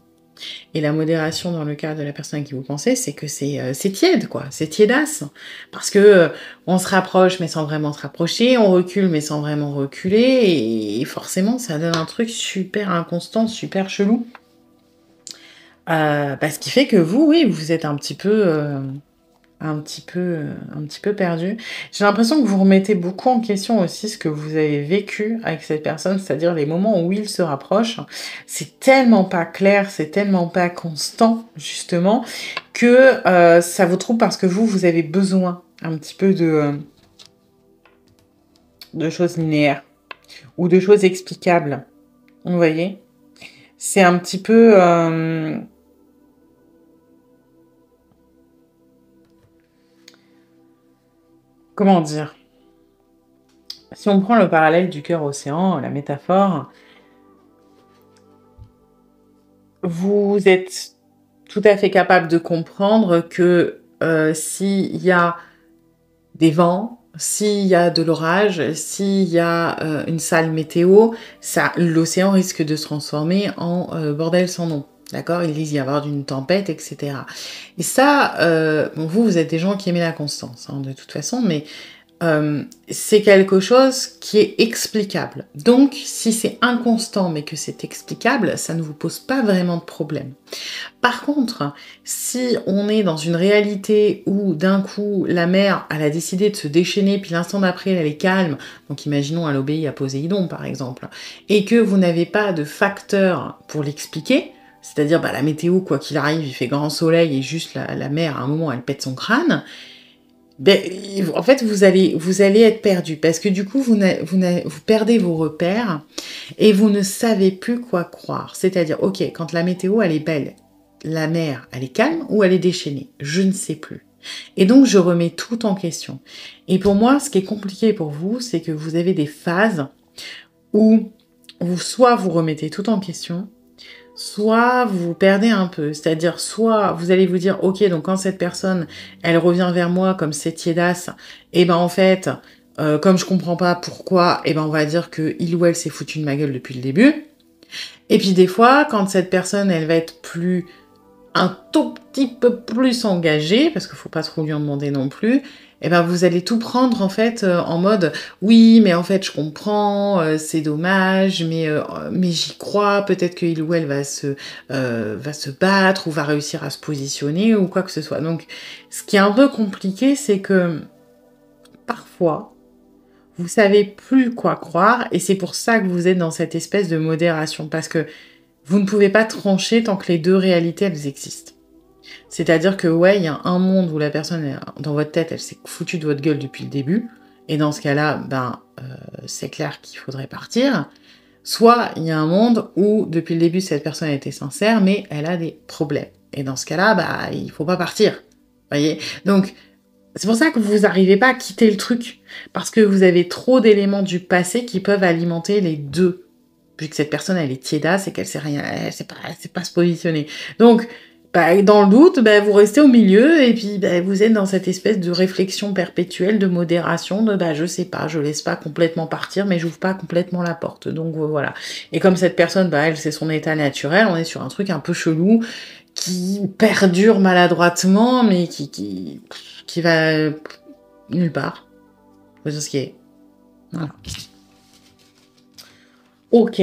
Et la modération dans le cas de la personne à qui vous pensez, c'est que c'est tiède, c'est tiédasse. Parce que on se rapproche mais sans vraiment se rapprocher, on recule mais sans vraiment reculer, et forcément ça donne un truc super inconstant, super chelou. Ce qui fait que vous, oui, vous êtes un petit peu un petit peu perdu. J'ai l'impression que vous remettez beaucoup en question aussi ce que vous avez vécu avec cette personne, c'est-à-dire les moments où il se rapproche. C'est tellement pas clair, c'est tellement pas constant, justement, que ça vous trouble parce que vous avez besoin un petit peu de choses linéaires ou de choses explicables. Vous voyez? C'est un petit peu... comment dire? Si on prend le parallèle du cœur-océan, la métaphore, vous êtes tout à fait capable de comprendre que s'il y a des vents, s'il y a de l'orage, s'il y a une sale météo, l'océan risque de se transformer en bordel sans nom. D'accord? Il risque d'y avoir une tempête, etc. Et ça, bon, vous êtes des gens qui aiment la constance, hein, de toute façon, mais c'est quelque chose qui est explicable. Donc, si c'est inconstant mais que c'est explicable, ça ne vous pose pas vraiment de problème. Par contre, si on est dans une réalité où d'un coup la mer elle a décidé de se déchaîner puis l'instant d'après elle est calme, donc imaginons elle obéit à Poséidon par exemple, et que vous n'avez pas de facteur pour l'expliquer, c'est-à-dire la météo quoi qu'il arrive il fait grand soleil et juste la mer à un moment elle pète son crâne, en fait, vous allez être perdu parce que du coup, vous perdez vos repères et vous ne savez plus quoi croire. C'est-à-dire, ok, quand la météo, elle est belle, la mer, elle est calme ou elle est déchaînée? Je ne sais plus. Et donc, je remets tout en question. Et pour moi, ce qui est compliqué pour vous, c'est que vous avez des phases où soit vous remettez tout en question, soit vous vous perdez un peu, c'est-à-dire soit vous allez vous dire ok donc quand cette personne elle revient vers moi comme cette tiédasse, et ben en fait comme je comprends pas pourquoi, et ben on va dire que il ou elle s'est foutu de ma gueule depuis le début. Et puis des fois quand cette personne elle va être un tout petit peu plus engagée, parce qu'il faut pas trop lui en demander non plus, et ben vous allez tout prendre en fait en mode oui mais en fait je comprends, c'est dommage mais j'y crois, peut-être qu'il ou elle va se battre ou va réussir à se positionner ou quoi que ce soit. Donc ce qui est un peu compliqué c'est que parfois vous savez plus quoi croire et c'est pour ça que vous êtes dans cette espèce de modération parce que vous ne pouvez pas trancher tant que les deux réalités elles existent. C'est-à-dire que ouais, il y a un monde où la personne, dans votre tête, elle s'est foutue de votre gueule depuis le début, et dans ce cas-là, c'est clair qu'il faudrait partir. Soit il y a un monde où, depuis le début, cette personne a été sincère, mais elle a des problèmes. Et dans ce cas-là, il faut pas partir. Voyez? Donc, c'est pour ça que vous n'arrivez pas à quitter le truc, parce que vous avez trop d'éléments du passé qui peuvent alimenter les deux. Vu que cette personne, elle est tiédasse et qu'elle sait rien, elle sait pas se positionner. Donc, dans le doute, vous restez au milieu et puis vous êtes dans cette espèce de réflexion perpétuelle, de modération, de je sais pas, je laisse pas complètement partir, mais j'ouvre pas complètement la porte. Donc voilà. Et comme cette personne, elle, c'est son état naturel, on est sur un truc un peu chelou qui perdure maladroitement, mais qui va nulle part. C'est ce qui est. Voilà. Ok.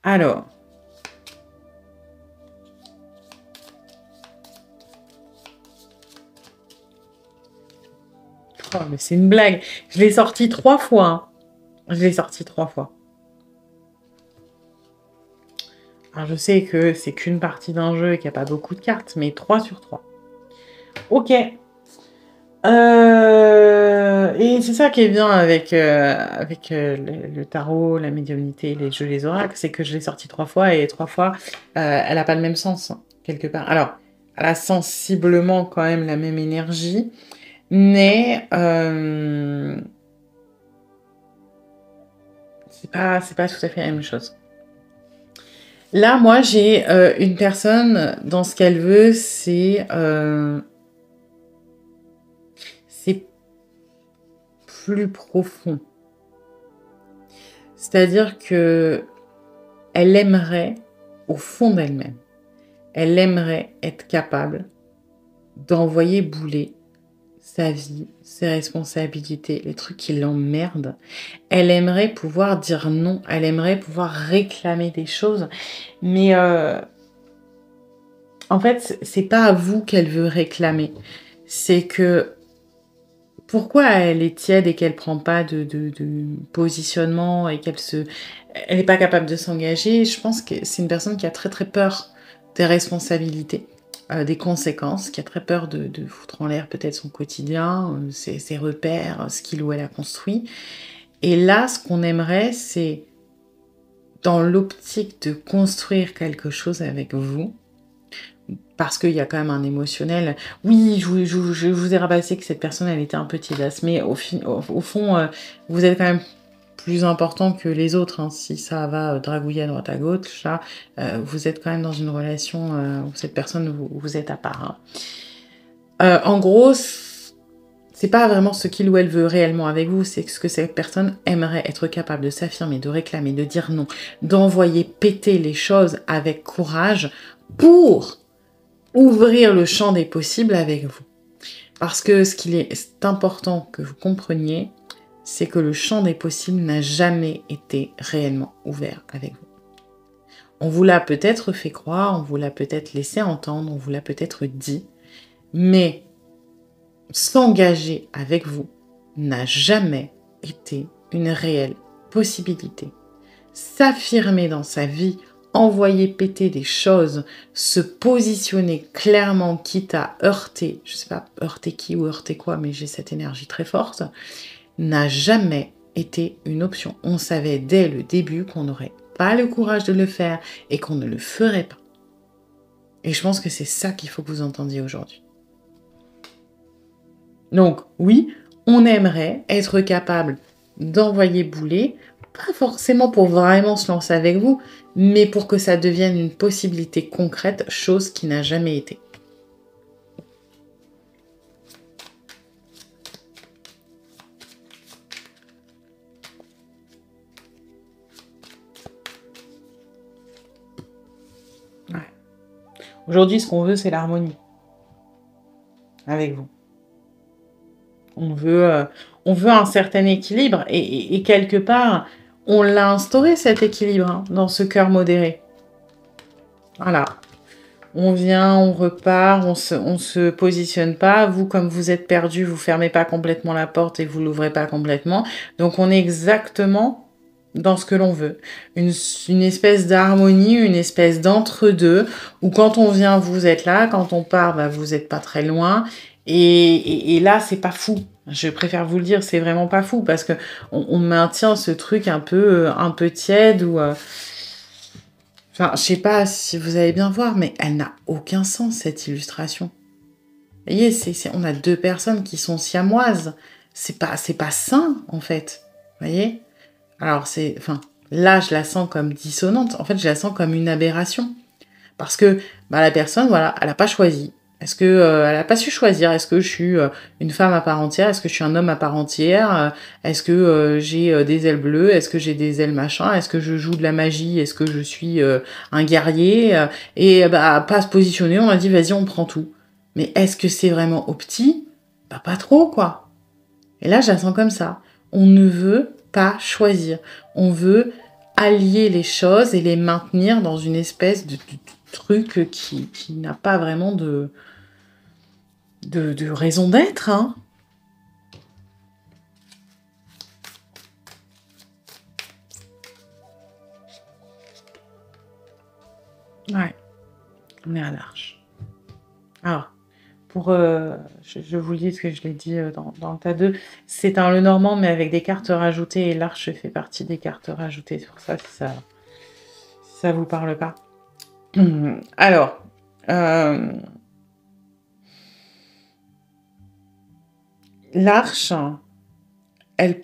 Alors. Oh, mais c'est une blague. Je l'ai sorti 3 fois. Hein. Je l'ai sorti 3 fois. Alors, je sais que c'est qu'une partie d'un jeu et qu'il n'y a pas beaucoup de cartes, mais 3 sur 3. Ok. Et c'est ça qui est bien avec le tarot, la médiumnité, les jeux, les oracles, c'est que je l'ai sorti 3 fois et 3 fois, elle n'a pas le même sens, quelque part. Alors, elle a sensiblement quand même la même énergie, mais c'est pas tout à fait la même chose. Là, moi, j'ai une personne, dans ce qu'elle veut, c'est plus profond. C'est-à-dire que elle aimerait, au fond d'elle-même, elle aimerait être capable d'envoyer bouler sa vie, ses responsabilités, les trucs qui l'emmerdent. Elle aimerait pouvoir dire non, elle aimerait pouvoir réclamer des choses, mais En fait, c'est pas à vous qu'elle veut réclamer. C'est que pourquoi elle est tiède et qu'elle prend pas de positionnement et elle n'est pas capable de s'engager. Je pense que c'est une personne qui a très très peur des responsabilités, des conséquences, qui a très peur de foutre en l'air peut-être son quotidien, ses repères, ce qu'il ou elle a construit. Et là, ce qu'on aimerait, c'est dans l'optique de construire quelque chose avec vous, parce qu'il y a quand même un émotionnel. Oui, je vous ai rabassé que cette personne, elle était un peu tiédasse, mais au fond, vous êtes quand même plus important que les autres. Hein. Si ça va dragouiller à droite à gauche, là, vous êtes quand même dans une relation où cette personne, vous êtes à part. Hein. En gros, c'est pas vraiment ce qu'il ou elle veut réellement avec vous, c'est ce que cette personne aimerait être capable de s'affirmer, de réclamer, de dire non, d'envoyer péter les choses avec courage pour ouvrir le champ des possibles avec vous. Parce que ce qu'il est important que vous compreniez, c'est que le champ des possibles n'a jamais été réellement ouvert avec vous. On vous l'a peut-être fait croire, on vous l'a peut-être laissé entendre, on vous l'a peut-être dit, mais s'engager avec vous n'a jamais été une réelle possibilité. S'affirmer dans sa vie, envoyer péter des choses, se positionner clairement, quitte à heurter, je sais pas heurter qui ou heurter quoi, mais j'ai cette énergie très forte, n'a jamais été une option. On savait dès le début qu'on n'aurait pas le courage de le faire et qu'on ne le ferait pas. Et je pense que c'est ça qu'il faut que vous entendiez aujourd'hui. Donc oui, on aimerait être capable d'envoyer bouler, pas forcément pour vraiment se lancer avec vous, mais pour que ça devienne une possibilité concrète, chose qui n'a jamais été. Ouais. Aujourd'hui, ce qu'on veut, c'est l'harmonie avec vous. On veut un certain équilibre et quelque part, on l'a instauré cet équilibre hein, dans ce cœur modéré. Voilà. On vient, on repart, on se positionne pas. Vous, comme vous êtes perdu, vous fermez pas complètement la porte et vous l'ouvrez pas complètement. Donc, on est exactement dans ce que l'on veut. Une espèce d'harmonie, une espèce d'entre-deux, où quand on vient, vous êtes là, quand on part, bah, vous êtes pas très loin. Et là, c'est pas fou. Je préfère vous le dire, c'est vraiment pas fou, parce que on maintient ce truc un peu tiède, ou... Enfin, je sais pas si vous allez bien voir, mais elle n'a aucun sens, cette illustration. Vous voyez, on a deux personnes qui sont siamoises. C'est pas sain, en fait. Vous voyez? Alors, là, je la sens comme dissonante. En fait, je la sens comme une aberration. Parce que bah, la personne, voilà, elle n'a pas choisi. Est-ce que elle n'a pas su choisir? Est-ce que je suis une femme à part entière? Est-ce que je suis un homme à part entière? Est-ce que j'ai des ailes bleues? Est-ce que j'ai des ailes machin? Est-ce que je joue de la magie? Est-ce que je suis un guerrier? Et bah pas se positionner, on a dit vas-y on prend tout. Mais est-ce que c'est vraiment au petit? Bah pas trop quoi. Et là je la sens comme ça. On ne veut pas choisir. On veut allier les choses et les maintenir dans une espèce de truc qui n'a pas vraiment de raison d'être. Hein. Ouais, on est à l'arche. Alors, pour, je vous le dis ce que je l'ai dit dans le tas 2, c'est un Lenormand mais avec des cartes rajoutées et l'arche fait partie des cartes rajoutées. C'est pour ça si ça vous parle pas. Alors, l'arche, elle,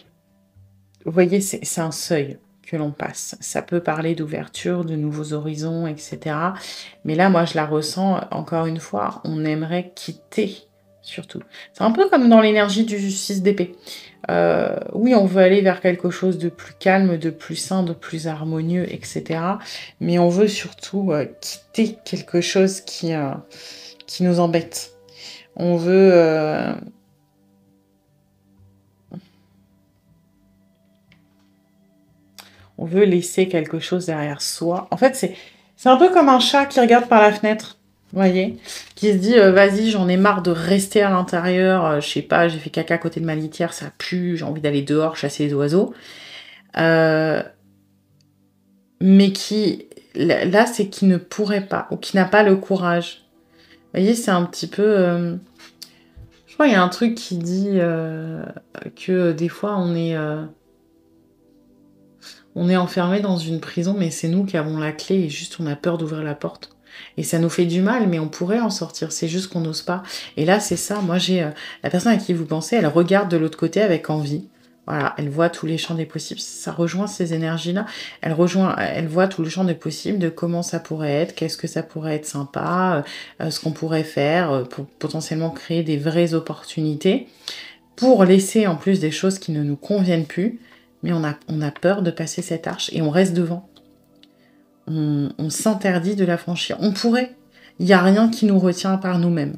vous voyez, c'est un seuil que l'on passe. Ça peut parler d'ouverture, de nouveaux horizons, etc. Mais là, moi, je la ressens, encore une fois, on aimerait quitter, surtout. C'est un peu comme dans l'énergie du 6 d'épée. Oui, on veut aller vers quelque chose de plus calme, de plus sain, de plus harmonieux, etc. Mais on veut surtout quitter quelque chose qui nous embête. On veut... On veut laisser quelque chose derrière soi. En fait, c'est un peu comme un chat qui regarde par la fenêtre. voyez, qui se dit vas-y, j'en ai marre de rester à l'intérieur, je sais pas, j'ai fait caca à côté de ma litière, ça pue, j'ai envie d'aller dehors chasser les oiseaux. Mais qui, là, c'est qui ne pourrait pas, ou qui n'a pas le courage. Vous voyez, c'est un petit peu... je crois qu'il y a un truc qui dit que des fois, on est enfermé dans une prison, mais c'est nous qui avons la clé et juste on a peur d'ouvrir la porte. Et ça nous fait du mal, mais on pourrait en sortir. C'est juste qu'on n'ose pas. Et là, c'est ça. Moi, j'ai la personne à qui vous pensez, elle regarde de l'autre côté avec envie. Voilà, elle voit tous les champs des possibles. Ça rejoint ces énergies-là. Elle voit tout le champ des possibles de comment ça pourrait être, qu'est-ce que ça pourrait être sympa, ce qu'on pourrait faire pour potentiellement créer des vraies opportunités, pour laisser en plus des choses qui ne nous conviennent plus. Mais on a peur de passer cette arche et on reste devant. On s'interdit de la franchir. On pourrait. Il n'y a rien qui nous retient par nous-mêmes.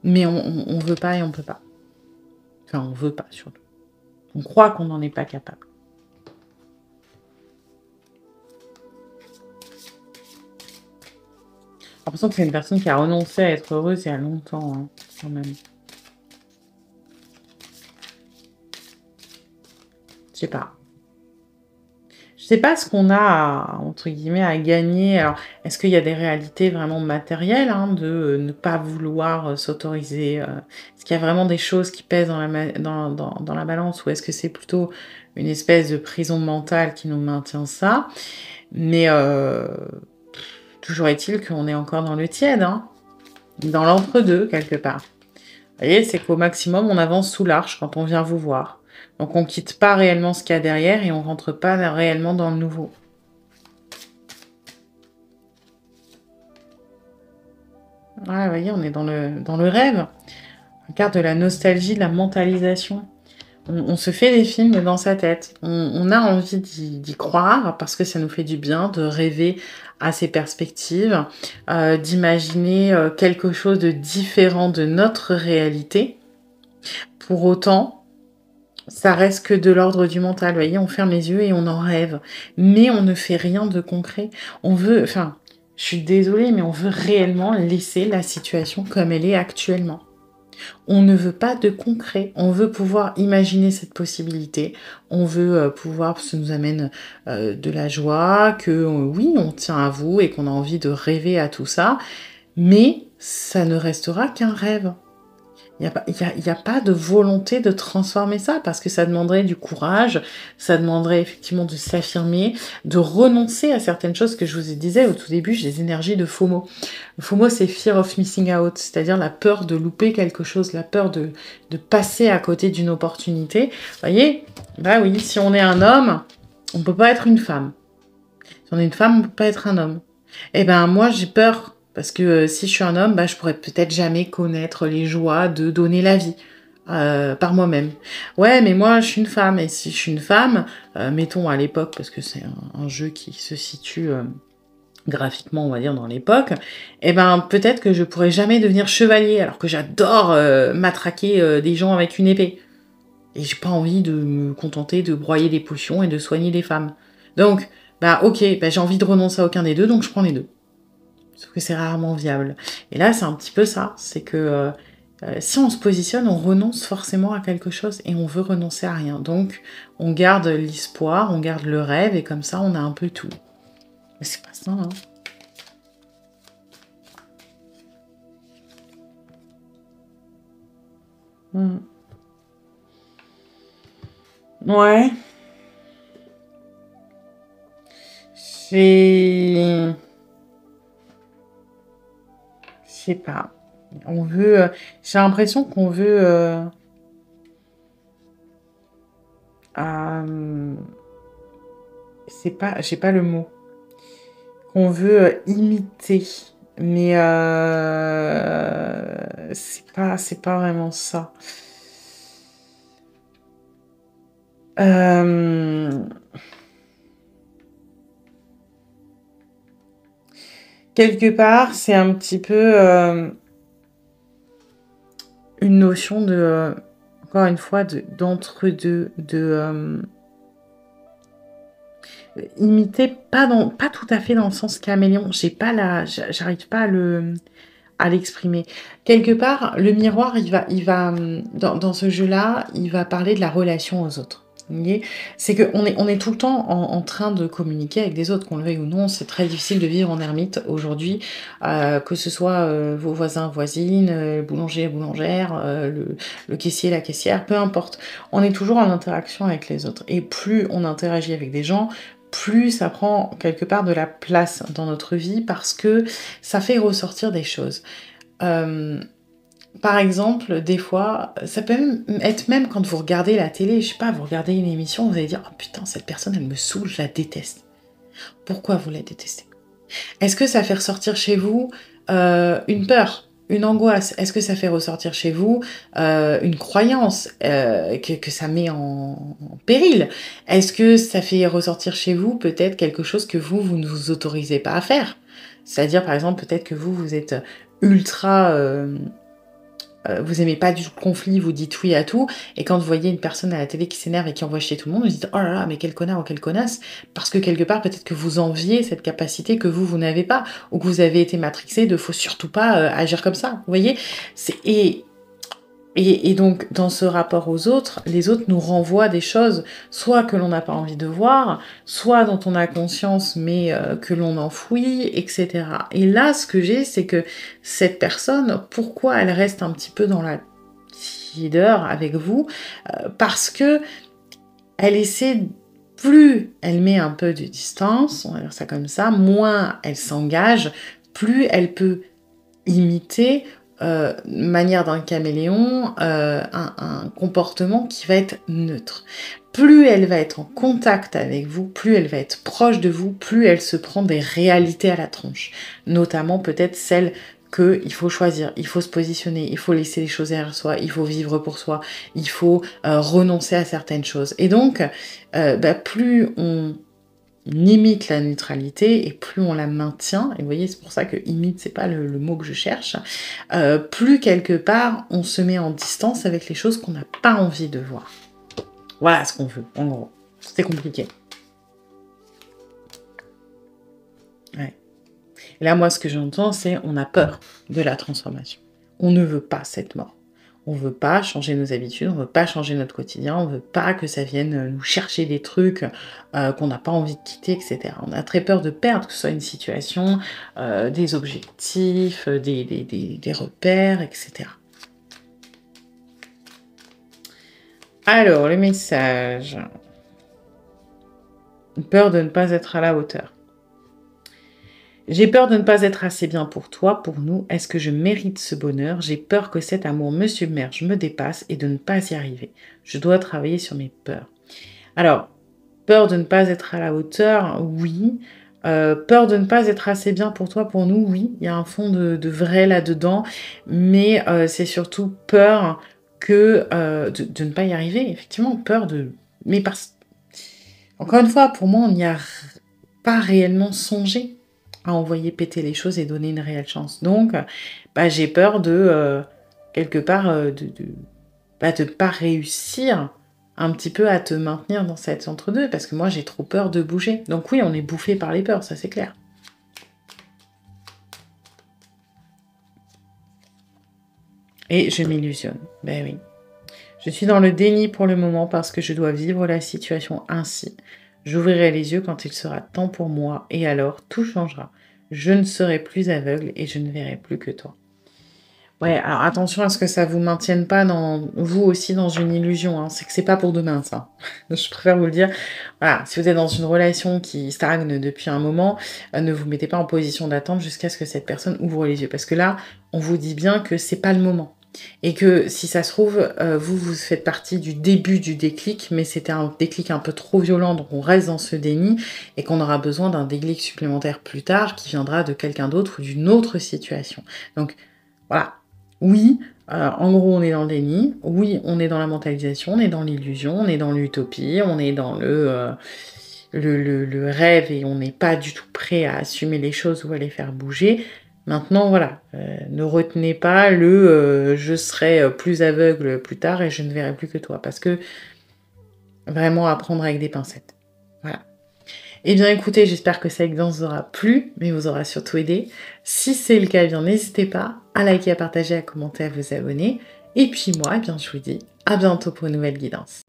Mais on veut pas et on peut pas. Enfin, on veut pas surtout. On croit qu'on n'en est pas capable. J'ai l'impression que c'est une personne qui a renoncé à être heureuse il y a longtemps, hein, quand même. Je sais pas. Je sais pas ce qu'on a, entre guillemets, à gagner. Alors, est-ce qu'il y a des réalités vraiment matérielles, hein, de ne pas vouloir s'autoriser est-ce qu'il y a vraiment des choses qui pèsent dans la balance, ou est-ce que c'est plutôt une espèce de prison mentale qui nous maintient ça? Mais toujours est-il qu'on est encore dans le tiède, hein, dans l'entre-deux, quelque part. Vous voyez, c'est qu'au maximum, on avance sous l'arche quand on vient vous voir. Donc on quitte pas réellement ce qu'il y a derrière et on rentre pas réellement dans le nouveau. Ouais, vous voyez, on est dans le rêve. On regarde de la nostalgie, de la mentalisation. On se fait des films dans sa tête. On a envie d'y croire parce que ça nous fait du bien de rêver à ces perspectives, d'imaginer quelque chose de différent de notre réalité. Pour autant, ça reste que de l'ordre du mental. Vous voyez, on ferme les yeux et on en rêve. Mais on ne fait rien de concret. On veut, enfin, je suis désolée, mais on veut réellement laisser la situation comme elle est actuellement. On ne veut pas de concret. On veut pouvoir imaginer cette possibilité. On veut pouvoir, ça nous amène de la joie, que oui, on tient à vous et qu'on a envie de rêver à tout ça. Mais ça ne restera qu'un rêve. Il n'y a pas de volonté de transformer ça, parce que ça demanderait du courage, ça demanderait effectivement de s'affirmer, de renoncer à certaines choses que je vous disais au tout début, j'ai des énergies de FOMO. Le FOMO, c'est Fear of Missing Out, c'est-à-dire la peur de louper quelque chose, la peur de passer à côté d'une opportunité. Vous voyez, bah oui, si on est un homme, on ne peut pas être une femme. Si on est une femme, on ne peut pas être un homme. Eh ben moi, j'ai peur. Parce que si je suis un homme, bah, je pourrais peut-être jamais connaître les joies de donner la vie par moi-même. Ouais, mais moi, je suis une femme. Et si je suis une femme, mettons à l'époque, parce que c'est un jeu qui se situe graphiquement, on va dire, dans l'époque, eh ben peut-être que je pourrais jamais devenir chevalier, alors que j'adore matraquer des gens avec une épée. Et j'ai pas envie de me contenter de broyer des potions et de soigner des femmes. Donc, bah ok, bah, j'ai envie de renoncer à aucun des deux, donc je prends les deux. Sauf que c'est rarement viable. Et là, c'est un petit peu ça. C'est que si on se positionne, on renonce forcément à quelque chose et on veut renoncer à rien. Donc, on garde l'espoir, on garde le rêve et comme ça, on a un peu tout. Mais c'est pas ça, hein. Ouais. Je sais pas. On veut... j'ai l'impression qu'on veut... c'est pas... j'ai pas le mot. Qu'on veut imiter. Mais c'est pas vraiment ça. Quelque part, c'est un petit peu une notion de, encore une fois, d'entre-deux, Imiter, pas tout à fait dans le sens caméléon. J'arrive pas à l'exprimer. Quelque part, le miroir, dans ce jeu-là, il va parler de la relation aux autres. Vous voyez, c'est on est tout le temps en train de communiquer avec des autres, qu'on le veuille ou non. C'est très difficile de vivre en ermite aujourd'hui, que ce soit vos voisins, voisines, le boulanger, la boulangère, le caissier, la caissière, peu importe. On est toujours en interaction avec les autres. Et plus on interagit avec des gens, plus ça prend quelque part de la place dans notre vie parce que ça fait ressortir des choses. Par exemple, des fois, ça peut être même quand vous regardez la télé, je sais pas, vous regardez une émission, vous allez dire « Oh putain, cette personne, elle me saoule, je la déteste. » Pourquoi vous la détestez? Est-ce que ça fait ressortir chez vous une peur, une angoisse? Est-ce que ça fait ressortir chez vous une croyance que ça met en péril? Est-ce que ça fait ressortir chez vous peut-être quelque chose que vous ne vous autorisez pas à faire? C'est-à-dire, par exemple, peut-être que vous êtes ultra... vous aimez pas du tout le conflit, vous dites oui à tout, et quand vous voyez une personne à la télé qui s'énerve et qui envoie chier tout le monde, vous dites « Oh là là, mais quel connard ou quelle connasse !» Parce que quelque part, peut-être que vous enviez cette capacité que vous n'avez pas, ou que vous avez été matrixé de « faut surtout pas agir comme ça », vous voyez. Et donc, dans ce rapport aux autres, les autres nous renvoient des choses, soit que l'on n'a pas envie de voir, soit dont on a conscience, mais que l'on enfouit, etc. Et là, ce que j'ai, c'est que cette personne, pourquoi elle reste un petit peu dans la tiédeur avec vous? Parce que elle essaie, plus elle met un peu de distance, on va dire ça comme ça, moins elle s'engage, plus elle peut imiter manière d'un caméléon, un comportement qui va être neutre. Plus elle va être en contact avec vous, plus elle va être proche de vous, plus elle se prend des réalités à la tronche. Notamment peut-être celles qu'il faut choisir, il faut se positionner, il faut laisser les choses derrière soi, il faut vivre pour soi, il faut renoncer à certaines choses. Et donc, plus on imite la neutralité et plus on la maintient, et vous voyez, c'est pour ça que imite, c'est pas le mot que je cherche, plus quelque part on se met en distance avec les choses qu'on n'a pas envie de voir. Voilà ce qu'on veut, en gros. C'est compliqué. Ouais. Et là, moi, ce que j'entends, c'est on a peur de la transformation. On ne veut pas cette mort. On veut pas changer nos habitudes, on veut pas changer notre quotidien, on veut pas que ça vienne nous chercher des trucs qu'on n'a pas envie de quitter, etc. On a très peur de perdre, que ce soit une situation, des objectifs, des repères, etc. Alors, le message. Peur de ne pas être à la hauteur. J'ai peur de ne pas être assez bien pour toi, pour nous. Est-ce que je mérite ce bonheur? J'ai peur que cet amour me submerge, me dépasse et de ne pas y arriver. Je dois travailler sur mes peurs. Alors, peur de ne pas être à la hauteur, oui. Peur de ne pas être assez bien pour toi, pour nous, oui. Il y a un fond de vrai là-dedans. Mais c'est surtout peur de ne pas y arriver. Effectivement, peur de... Mais encore une fois, pour moi, on n'y a pas réellement songé à envoyer péter les choses et donner une réelle chance. Donc, j'ai peur de, quelque part, de pas réussir un petit peu à te maintenir dans cet entre-deux, parce que moi, j'ai trop peur de bouger. Donc oui, on est bouffé par les peurs, ça c'est clair. Et je m'illusionne, ben oui. Je suis dans le déni pour le moment parce que je dois vivre la situation ainsi. J'ouvrirai les yeux quand il sera temps pour moi, et alors tout changera. Je ne serai plus aveugle et je ne verrai plus que toi. Ouais, alors attention à ce que ça vous maintienne pas vous aussi dans une illusion, hein. C'est que c'est pas pour demain, ça. Je préfère vous le dire. Voilà, si vous êtes dans une relation qui stagne depuis un moment, ne vous mettez pas en position d'attente jusqu'à ce que cette personne ouvre les yeux. Parce que là, on vous dit bien que c'est pas le moment. Et que si ça se trouve, vous faites partie du début du déclic, mais c'était un déclic un peu trop violent, donc on reste dans ce déni, et qu'on aura besoin d'un déclic supplémentaire plus tard, qui viendra de quelqu'un d'autre ou d'une autre situation. Donc, voilà. Oui, en gros, on est dans le déni. Oui, on est dans la mentalisation, on est dans l'illusion, on est dans l'utopie, on est dans le rêve, et on n'est pas du tout prêt à assumer les choses ou à les faire bouger. Maintenant, voilà, ne retenez pas je serai plus aveugle plus tard et je ne verrai plus que toi. Parce que vraiment apprendre avec des pincettes. Voilà. Eh bien écoutez, j'espère que cette guidance vous aura plu, mais vous aura surtout aidé. Si c'est le cas, eh bien n'hésitez pas à liker, à partager, à commenter, à vous abonner. Et puis moi, eh bien je vous dis à bientôt pour une nouvelle guidance.